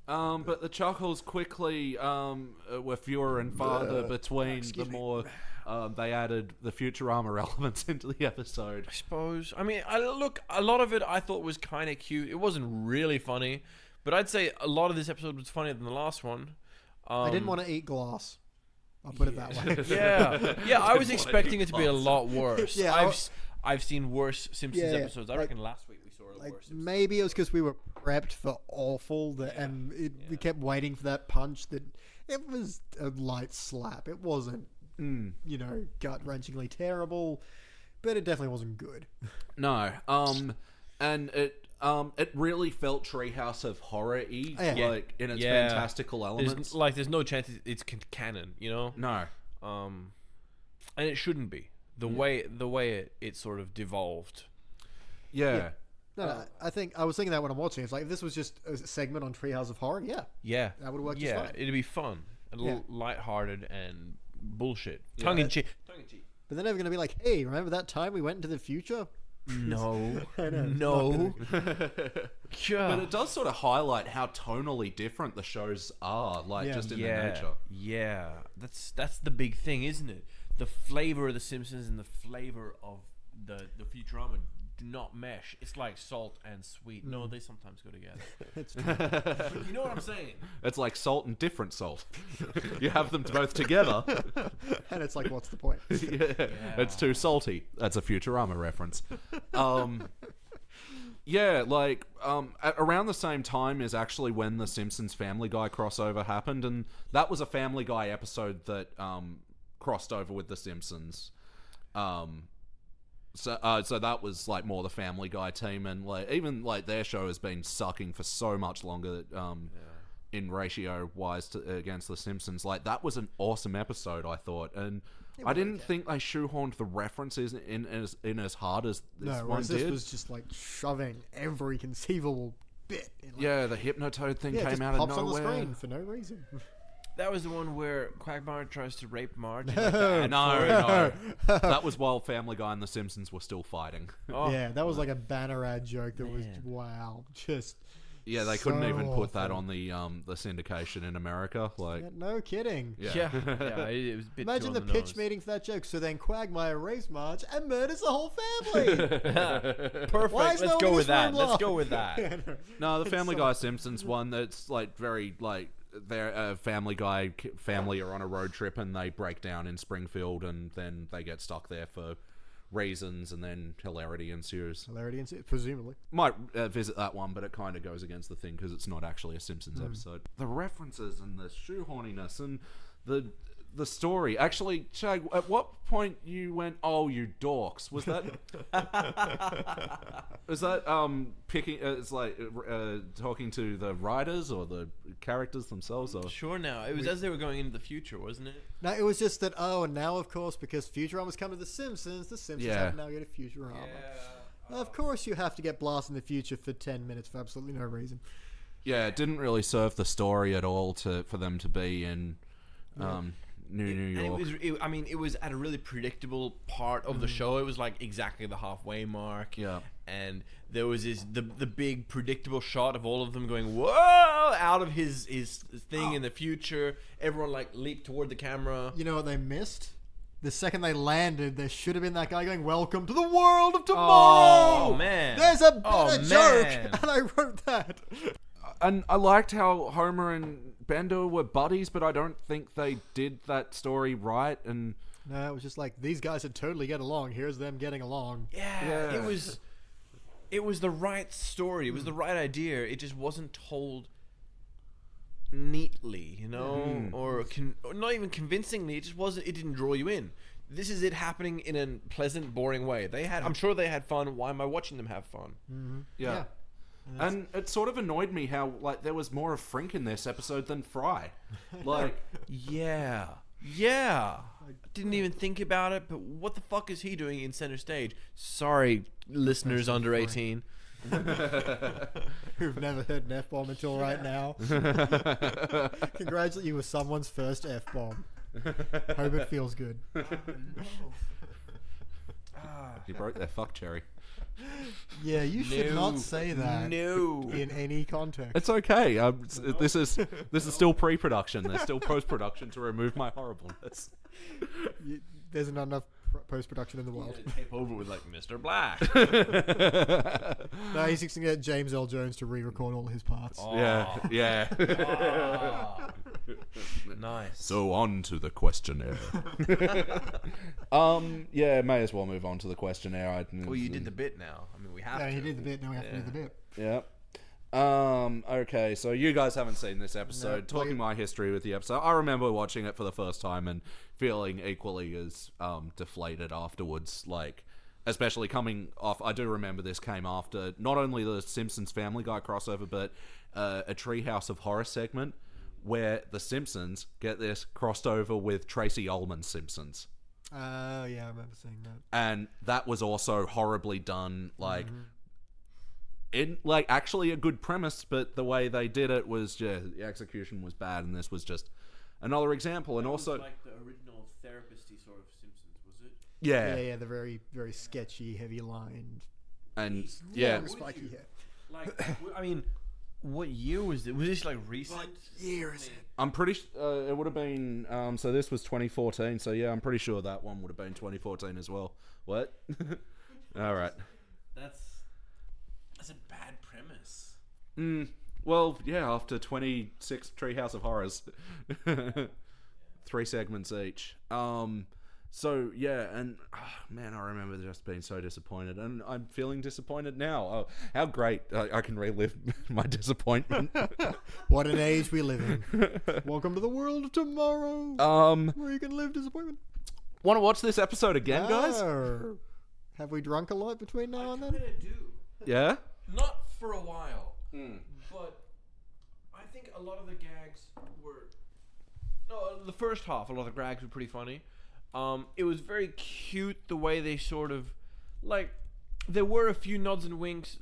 But the chuckles quickly were fewer and farther between the more they added the Futurama elements into the episode. I suppose. I mean, a lot of it I thought was kind of cute. It wasn't really funny, but I'd say a lot of this episode was funnier than the last one. I didn't want to eat glass. I'll put it that way. Yeah, I was expecting it to be a lot worse. Yeah, I've seen worse Simpsons episodes. I reckon last week we saw a worse. Maybe it was because we were prepped for awful, and we kept waiting for that punch. That it was a light slap. It wasn't, gut-wrenchingly terrible, but it definitely wasn't good. No, and it really felt Treehouse of Horror-y, like in its fantastical elements. There's no chance it's canon, you know? No, and it shouldn't be the way it sort of devolved. Yeah. No, I think I was thinking that when I'm watching. It's like if this was just a segment on Treehouse of Horror, that would work just fine. It'd be fun, a little lighthearted and bullshit, tongue in cheek. But they're never going to be like, hey, remember that time we went into the future? No. No. But it does sort of highlight how tonally different the shows are, just in their nature. Yeah, that's the big thing, isn't it? The flavor of the Simpsons and the flavor of the Futurama do not mesh. It's like salt and sweet. No, they sometimes go together. It's true. You know what I'm saying? It's like salt and different salt. You have them both together, and it's like, what's the point? It's too salty. That's a Futurama reference. Around the same time is actually when the Simpsons Family Guy crossover happened, and that was a Family Guy episode that crossed over with the Simpsons. So that was like more the Family Guy team, and even their show has been sucking for so much longer in ratio wise against the Simpsons. Like, that was an awesome episode, I thought, and I didn't think they shoehorned the references in as hard as this one did. This was just like shoving every conceivable bit. The Hypnotoad thing came out of nowhere. Pops on the screen for no reason. That was the one where Quagmire tries to rape Marge. No. That was while Family Guy and The Simpsons were still fighting. Yeah, that was like a banner ad joke that was, wow, just... Yeah, they couldn't even put that on the syndication in America. No kidding. Yeah. It was a bit Imagine the pitch meeting for that joke. So then Quagmire rapes Marge and murders the whole family. Perfect. Let's go with that. No, the Family Guy Simpsons one, that's very their Family Guy family are on a road trip and they break down in Springfield, and then they get stuck there for reasons, and then hilarity ensues. Presumably. Might visit that one, but it kind of goes against the thing because it's not actually a Simpsons episode. The references and the shoehorniness and the story. Actually, Chag, at what point you went, "Oh, you dorks"? Was that? Was that picking? It's like talking to the writers or the characters themselves, or Sure. Now it was as they were going into the future, wasn't it? No, it was just that. Oh, and now of course, because Futurama's come to the Simpsons have to now go to Futurama. Of course, you have to get blasted in the future for 10 minutes for absolutely no reason. Yeah, it didn't really serve the story at all for them to be in New York. It was at a really predictable part of the show. It was like exactly the halfway mark. Yeah. And there was the big predictable shot of all of them going, whoa, out of his thing in the future. Everyone like leaped toward the camera. You know what they missed? The second they landed, there should have been that guy going, "Welcome to the world of tomorrow!" Oh, man. There's a better joke! And I wrote that. And I liked how Homer and Bender were buddies, but I don't think they did that story right. And no, it was just like, these guys would totally get along. Here's them getting along. Yeah. It was the right story. It was the right idea. It just wasn't told neatly, you know, or not even convincingly. It just wasn't. It didn't draw you in. This is it happening in a pleasant, boring way. I'm sure they had fun. Why am I watching them have fun? Mm-hmm. Yeah. And it sort of annoyed me how like there was more of Frink in this episode than Fry. Like, yeah. Didn't even think about it, but what the fuck is he doing in center stage? Sorry, listeners under 18. Who've never heard an F-bomb until right now. Congratulate you with someone's first F-bomb. Hope it feels good. you broke their fuck cherry. Yeah, you should not say that. In any context. It's okay. This is still pre-production. There's still post-production to remove my horribleness. There's not enough post-production in the world. Tape over with like Mr. Black. No, he's going to get James L. Jones to re-record all his parts. Oh. Yeah. Oh. Nice. So on to the questionnaire. Yeah, may as well move on to the questionnaire. Well, you did the bit now. I mean, we have to. Yeah, he did the bit. Now we have to do the bit. Yeah. Okay, so you guys haven't seen this episode. No, Talking my history with the episode, I remember watching it for the first time and feeling equally as deflated afterwards. Like, especially coming off, I do remember this came after not only the Simpsons Family Guy crossover, but a Treehouse of Horror segment where the Simpsons, get this, crossed over with Tracy Ullman's Simpsons. Oh, yeah, I remember seeing that. And that was also horribly done, like... In like actually a good premise, but the way they did it was the execution was bad, and this was just another example. And also, was like the original therapist-y sort of Simpsons, was it? Yeah, the very, very sketchy, heavy lined, and long, spiky hair. Like, I mean, what year was it? Was this like recent? What year is it? I'm pretty. It would have been. So this was 2014. So yeah, I'm pretty sure that one would have been 2014 as well. What? All right. That's a bad premise. Well, yeah. After 26 Treehouse of Horrors, 3 segments each. So yeah, and man, I remember just being so disappointed, and I'm feeling disappointed now. Oh, how great I can relive my disappointment. What an age we live in. Welcome to the world of tomorrow. Where you can live disappointment. Want to watch this episode again, guys? Have we drunk a lot between now and then? I kind of do. Yeah. Not for a while, but I think a lot of the gags were. No, the first half, a lot of the gags were pretty funny. It was very cute the way they sort of, like, there were a few nods and winks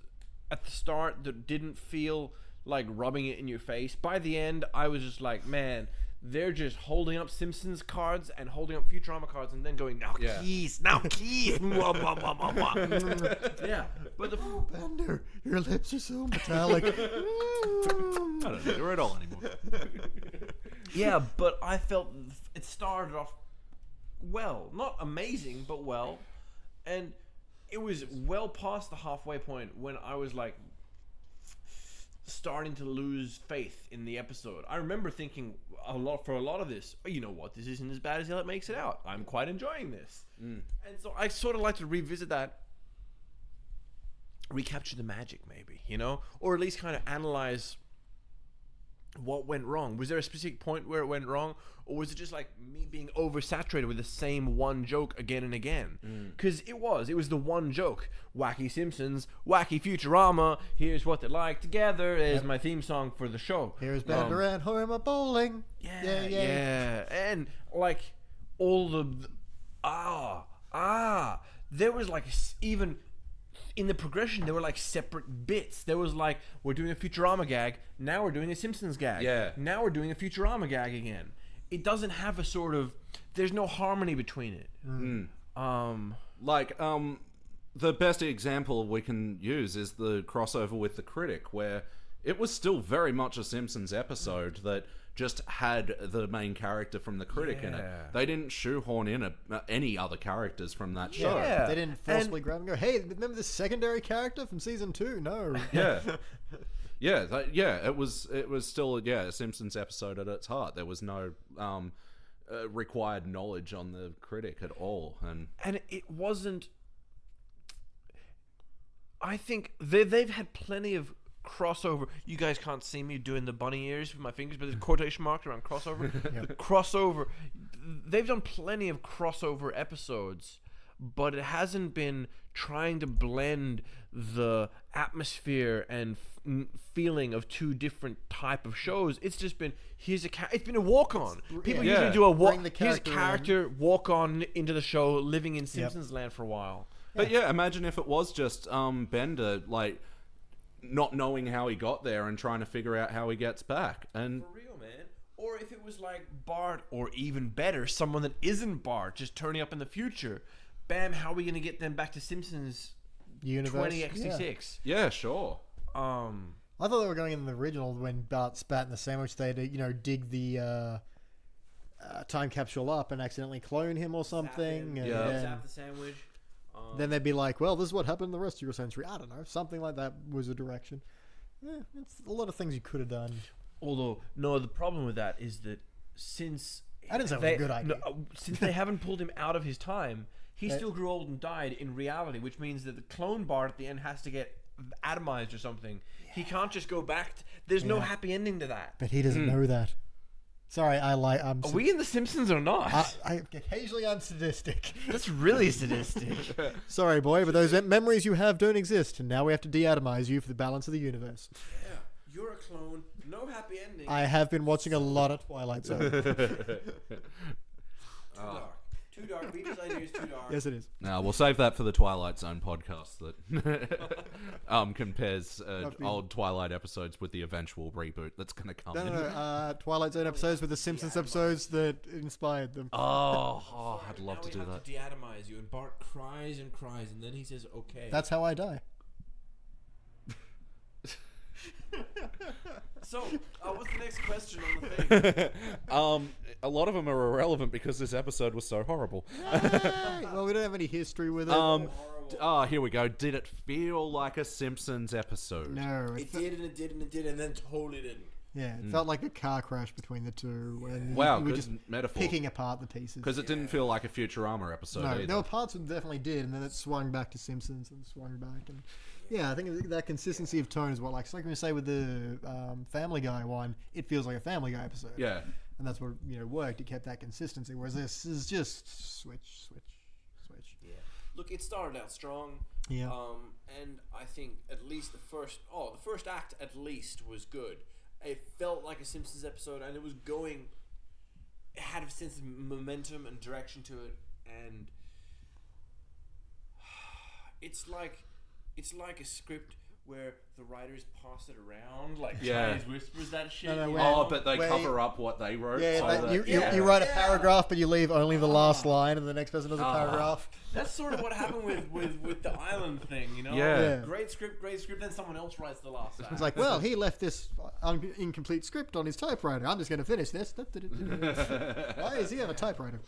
at the start that didn't feel like rubbing it in your face. By the end, I was just like, man, they're just holding up Simpsons cards and holding up Futurama cards and then going, now Keith. Yeah, but Bender, your lips are so metallic. I don't think they're at all anymore. Yeah, but I felt it started off well, not amazing, but well, and it was well past the halfway point when I was like starting to lose faith in the episode. I remember thinking for a lot of this, oh, you know what, this isn't as bad as Elliot makes it out. I'm quite enjoying this, and so I sort of like to revisit that, recapture the magic, maybe, you know, or at least kind of analyze what went wrong? Was there a specific point where it went wrong, or was it just like me being oversaturated with the same one joke again and again? Because it was the one joke. Wacky Simpsons, wacky Futurama, here's what they're like together, is my theme song for the show. Here's Bender and Homer bowling. Yeah. And like all the there was like even in the progression, there were like separate bits. There was like, we're doing a Futurama gag, now we're doing a Simpsons gag. Yeah. Now we're doing a Futurama gag again. It doesn't have a sort of, there's no harmony between it. The best example we can use is the crossover with The Critic, where it was still very much a Simpsons episode that just had the main character from The Critic in it. They didn't shoehorn in any other characers from that show. Yeah. They didn't forcibly grab and go, hey, remember this secondary character from season 2? No. It was still a Simpsons episode at its heart. There was no required knowledge on The Critic at all, and it wasn't. I think they've had plenty of crossover. You guys can't see me doing the bunny ears with my fingers, but there's quotation marks around crossover. The crossover. They've done plenty of crossover episodes, but it hasn't been trying to blend the atmosphere and feeling of two different type of shows. It's just been, it's been a walk-on. People usually do a walk. Here's a character walk on into the show, living in Simpsons land for a while. But imagine if it was just Bender like not knowing how he got there and trying to figure out how he gets back. And for real, man. Or if it was like Bart, or even better, someone that isn't Bart, just turning up in the future. Bam, how are we going to get them back to Simpsons Universe? 2066? Yeah, sure. I thought they were going in the original when Bart spat in the sandwich. They'd, dig the time capsule up and accidentally clone him or something. Zap the sandwich. Then they'd be like, well, this is what happened the rest of your century. I don't know. Something like that was a direction. Yeah, it's a lot of things you could have done. Although, no, the problem with that is that since... I didn't say it was a good idea. Since they haven't pulled him out of his time, he still grew old and died in reality, which means that the clone Bart at the end has to get atomized or something. He can't just go back. There's no happy ending to that. But he doesn't know that. Sorry, Are we in The Simpsons or not? Occasionally I'm sadistic. That's really sadistic. Sorry, boy, but those memories you have don't exist, and now we have to deatomize you for the balance of the universe. Yeah, you're a clone. No happy ending. I have been watching a lot of Twilight Zone. Too dark. Beatrice's idea is too dark. Yes, it is. Now we'll save that for the Twilight Zone podcast that compares old Twilight episodes with the eventual reboot that's going to come. No. Twilight Zone episodes with the Simpsons episodes that inspired them. Oh, I'd love to do that. To deatomize you, and Bart cries and cries, and then he says, "Okay." That's how I die. So, what's the next question on the thing? A lot of them are irrelevant because this episode was so horrible. Well, we don't have any history with it. Here we go. Did it feel like a Simpsons episode? No. It did, and it did, and it did, and then totally didn't. Yeah, it felt like a car crash between the two. And Wow, we were good just metaphor. picking apart the pieces. Because it didn't feel like a Futurama episode either. There were parts that definitely did, and then it swung back to Simpsons and swung back. And yeah, I think that consistency of tone is what, like we say with the Family Guy one, it feels like a Family Guy episode. Yeah. And that's what worked. It kept that consistency. Whereas this is just switch. Yeah. Look, it started out strong. Yeah. And I think at least the first act at least was good. It felt like a Simpsons episode, and it had a sense of momentum and direction to it, and it's like a script where the writers pass it around, like Chinese whispers that shit. But they cover up what they wrote. Yeah, you write a paragraph, but you leave only the last line, and the next person does a paragraph. That's sort of what happened with the island thing, Yeah. Great script, then someone else writes the last act. It's like, well, he left this incomplete script on his typewriter. I'm just going to finish this. Why does he have a typewriter?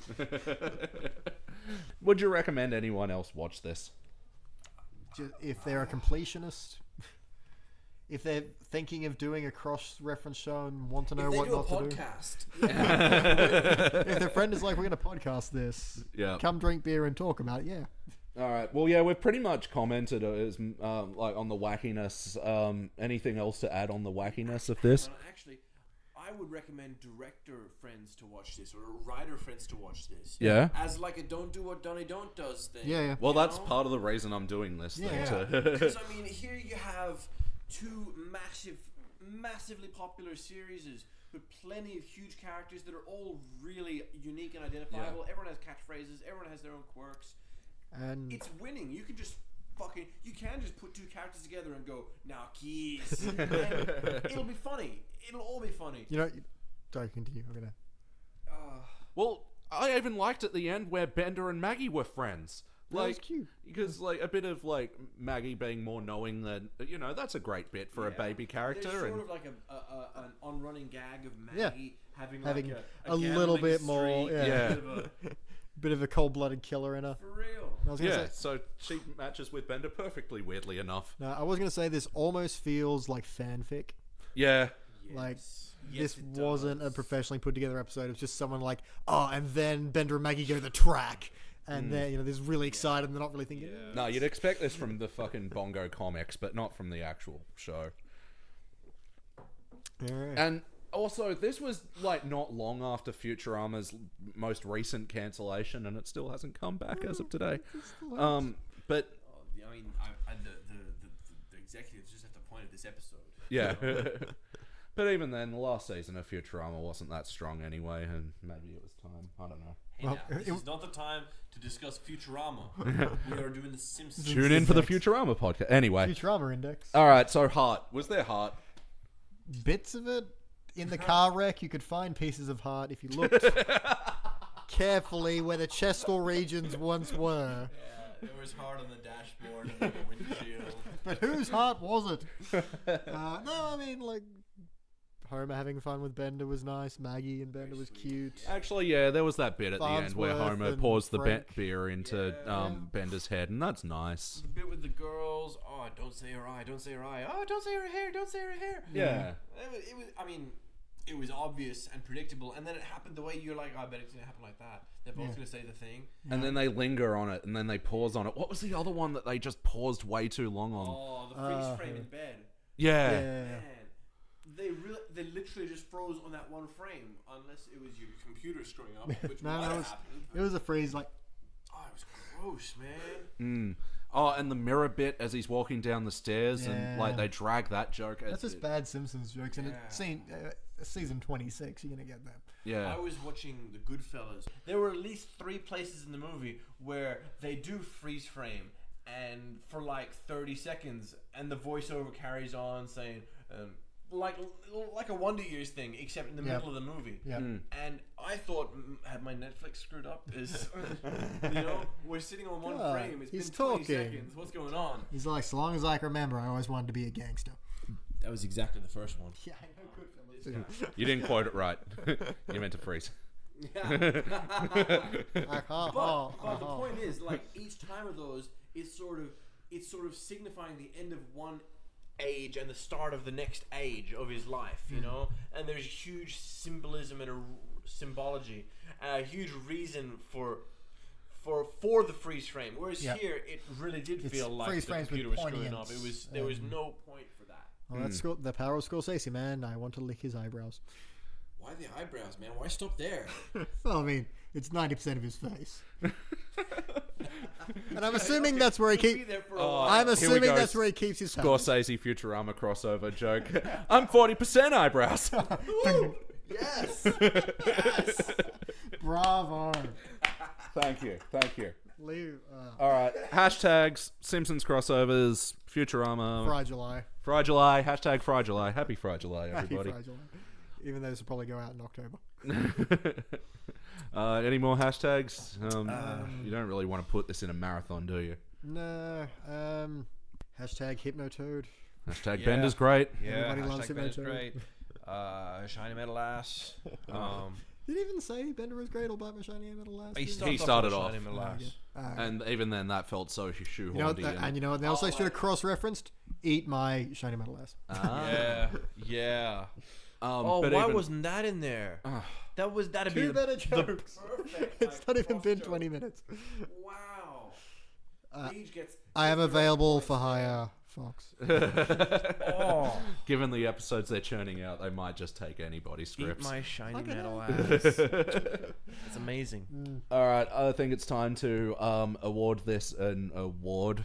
Would you recommend anyone else watch this? If they're a completionist, if they're thinking of doing a cross-reference show and want to know what not to do. If their friend is like, we're going to podcast this, come drink beer and talk about it, All right. Well, yeah, we've pretty much commented as like on the wackiness. Anything else to add on the wackiness of this? Actually, I would recommend director friends to watch this, or writer friends to watch this. Yeah. As like a don't do what Donnie don't does thing. Yeah. Well, that's part of the reason I'm doing this thing too. Because I mean, here you have two massively popular series with plenty of huge characters that are all really unique and identifiable. Everyone has catchphrases. Everyone has their own quirks. And it's winning. You can just put two characters together and go, now keys. It'll be funny. It'll all be funny. You know, sorry, continue. I'm gonna. Well, I even liked at the end where Bender and Maggie were friends. That was cute. Because like a bit of like Maggie being more knowing than that's a great bit for a baby character. There's sort and of like an on-running gag of Maggie having like a little bit streak, more. Yeah. Bit of a cold-blooded killer in her. For real. I was gonna say, so she matches with Bender perfectly, weirdly enough. No, I was going to say this almost feels like fanfic. Yeah. Like, this wasn't a professionally put together episode. It was just someone like, and then Bender and Maggie go to the track. And they're, they're really excited and they're not really thinking. Yeah. No, you'd expect this from the fucking Bongo comics, but not from the actual show. Right. And also, this was like not long after Futurama's most recent cancellation, and it still hasn't come back as of today. But I mean, the executives just have to point at this episode. Yeah. But even then, the last season of Futurama wasn't that strong anyway, and maybe it was time. I don't know. Hey, now, this is not the time to discuss Futurama. We are doing the Simpsons. Tune in for the Futurama podcast. Anyway. Futurama Index. All right, so Heart. Was there Heart? Bits of it. In the car wreck, you could find pieces of Heart if you looked carefully where the chestal regions once were. Yeah, there was Heart on the dashboard and the windshield. But whose heart was it? No, I mean, like, Homer having fun with Bender was nice. Maggie and Bender was cute. Actually, yeah, there was that bit at the end where Farnsworth Homer pours the Frank. beer into Bender's head, and that's nice. The bit with the girls. Oh, don't say her eye. Don't say her eye. Oh, don't say her hair. Don't say her hair. Yeah. It was. I mean, it was obvious and predictable, and then it happened the way you're like, I bet it's gonna happen like that. They're both gonna say the thing, and then they linger on it, and then they pause on it. What was the other one that they just paused way too long on? Oh, the freeze frame in bed. Yeah. Man, they literally just froze on that one frame, unless it was your computer screwing up, which might have happened. It was a freeze, like. Oh, it was gross, man. Oh, and the mirror bit as he's walking down the stairs, and like they drag that joke. That's just bad Simpsons jokes, and it's season 26. You're gonna get them. Yeah. I was watching The Goodfellas. There were at least 3 places in the movie where they do freeze frame, and for like 30 seconds, and the voiceover carries on saying, like a Wonder Years thing, except in the middle of the movie. Yeah. And I thought, had my Netflix screwed up? Is we're sitting on one frame. It's been 20 seconds. What's going on? He's like, so long as I can remember, I always wanted to be a gangster. That was exactly the first one. Yeah, I know Goodfellas. You didn't quote it right. You meant to freeze. Yeah. But the point is, like, each time of those is sort of signifying the end of one age and the start of the next age of his life, you know. And there's huge symbolism and a symbology, a huge reason for the freeze frame. Whereas here, it really did feel like the computer was screwing up. There was no point for that. Well, that's the power of Scorsese, man. I want to lick his eyebrows. Why the eyebrows, man? Why stop there? Well, I mean, it's 90% of his face. And I'm assuming that's where he keeps. I'm assuming that's where he keeps his face. Scorsese Futurama crossover joke. I'm 40% eyebrows. Yes. Yes. Bravo. Thank you. All right. Hashtags, Simpsons crossovers, Futurama. Fry July. Fry July. Hashtag Fry July. Happy Fry July, everybody. Happy Fry July. Even though this will probably go out in October. Any more hashtags? You don't really want to put this in a marathon, do you? No. Hashtag Hypnotoad. Hashtag Bender's great. Yeah, everybody loves Bender's Hypnotoad. great. Shiny metal ass. Did he even say Bender was great all about my shiny metal ass? He started off. Shiny metal ass. And even then, that felt so shoehorned. You know what? They also should have cross-referenced "Eat my shiny metal ass." Yeah. But why wasn't that in there? That'd be 2 minute jokes. Perfect. It's not even been 20 minutes. Wow. I am available for hire Fox. Given the episodes they're churning out, they might just take anybody's scripts. Eat my shiny metal ass. It's amazing. All right, I think it's time to award this an award.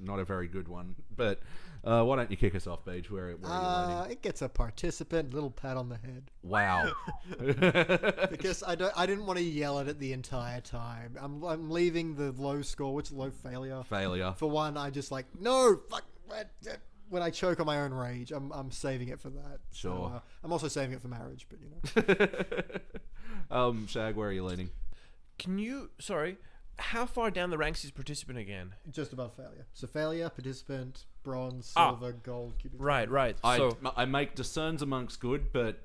Not a very good one, but why don't you kick us off, Beige? Where are you landing? It gets a participant, little pat on the head. Wow. Because I didn't want to yell at it the entire time. I'm leaving the low score, which is low failure. Failure. For one, I just like, no, fuck. When I choke on my own rage, I'm saving it for that. Sure. So, I'm also saving it for marriage, but you know. Shag, where are you leaning? How far down the ranks is participant again? Just above failure. So failure, participant, bronze, silver, gold, cubic. Right. I make discerns amongst good, but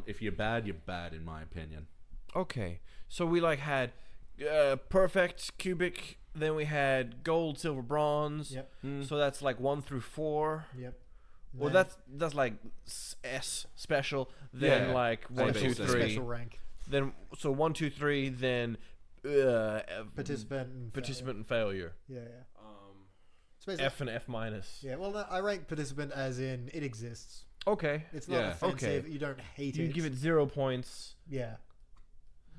if you're bad in my opinion. Okay. So we had perfect, cubic, then we had gold, silver, bronze. Yep. So that's 1 through 4. Yep. Well, that's like S special, then 1, 2, 3. Special rank. Then 1, 2, 3, then participant and failure. Yeah. F and F minus. Yeah. Well, no, I rank participant as in it exists. Okay. It's not offensive. Okay. You don't hate it. You give it 0 points. Yeah.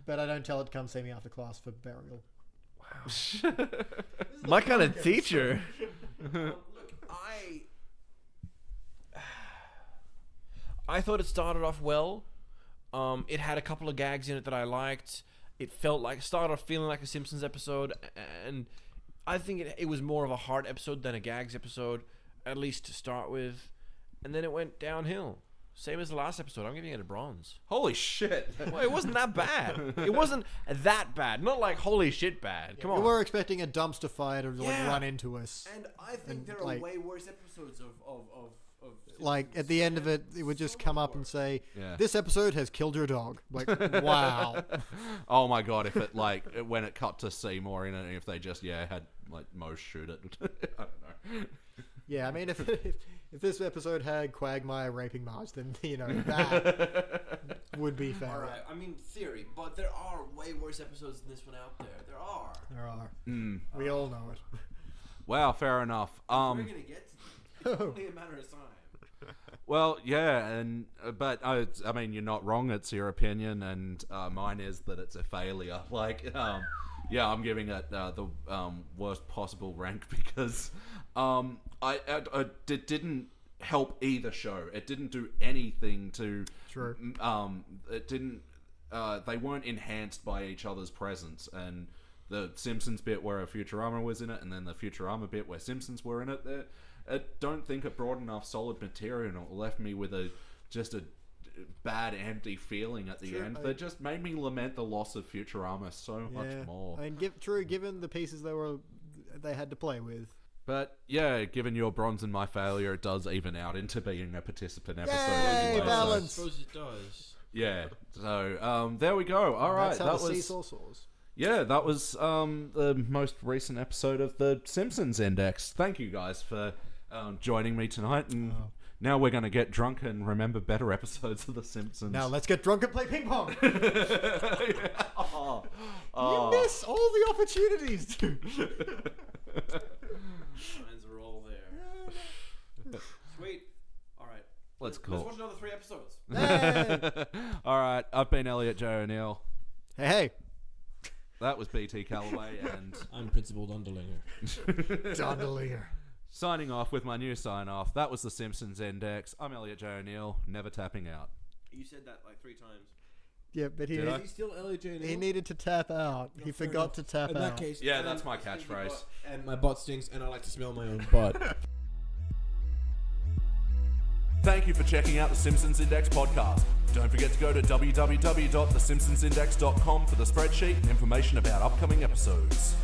But I don't tell it to come see me after class for burial. Wow. My kind of teacher. Look, I thought it started off well. It had a couple of gags in it that I liked. It started off feeling like a Simpsons episode, and I think it was more of a heart episode than a gags episode, at least to start with. And then it went downhill. Same as the last episode. I'm giving it a bronze. Holy shit. Well, it wasn't that bad. It wasn't that bad. Not like holy shit bad. Come on. We were expecting a dumpster fire to run into us. And I think there are way worse episodes of at the end of it, it would just come up and say, this episode has killed your dog. Wow. Oh my god, if it when it cut to Seymour in it, if they just had Moe shoot it. I don't know. Yeah, I mean, if this episode had Quagmire raping Marge, then that would be fair. All right, I mean theory, but there are way worse episodes than this one out there. There are. We all know it. Wow, fair enough. We're gonna get to it's only a matter of time. Well, yeah, but I mean, you're not wrong. It's your opinion, and mine is that it's a failure. I'm giving it the worst possible rank because it didn't help either show. It didn't do anything to. True. It didn't. They weren't enhanced by each other's presence, and the Simpsons bit where Futurama was in it, and then the Futurama bit where Simpsons were in it. I don't think it brought enough solid material, and it left me with just a bad, empty feeling at the end that just made me lament the loss of Futurama so much more. I mean, given the pieces they had to play with. But yeah, given your bronze and my failure, it does even out into being a participant episode. Yay, anyway, balance! So. I suppose it does. Yeah, so there we go. All right, that's how the seesaw soars. Yeah, that was the most recent episode of the Simpsons Index. Thank you guys for joining me tonight, and now we're going to get drunk and remember better episodes of the Simpsons. Now let's get drunk and play ping pong. You miss all the opportunities, dude. Signs are all there. Sweet. All right. Let's watch another 3 episodes. Hey. All right, I've been Elliot J. O'Neill. Hey. That was BT Calloway, and I'm Principal Dundelinger. Dundelinger. Signing off with my new sign-off. That was the Simpsons Index. I'm Elliot J. O'Neill, never tapping out. You said that 3 times. Yeah, but is he still Elliot J. O'Neill? He needed to tap out. He forgot to tap out. In that case, yeah, that's my catchphrase. And my butt stinks, and I like to smell my own butt. Thank you for checking out the Simpsons Index podcast. Don't forget to go to www.thesimpsonsindex.com for the spreadsheet and information about upcoming episodes.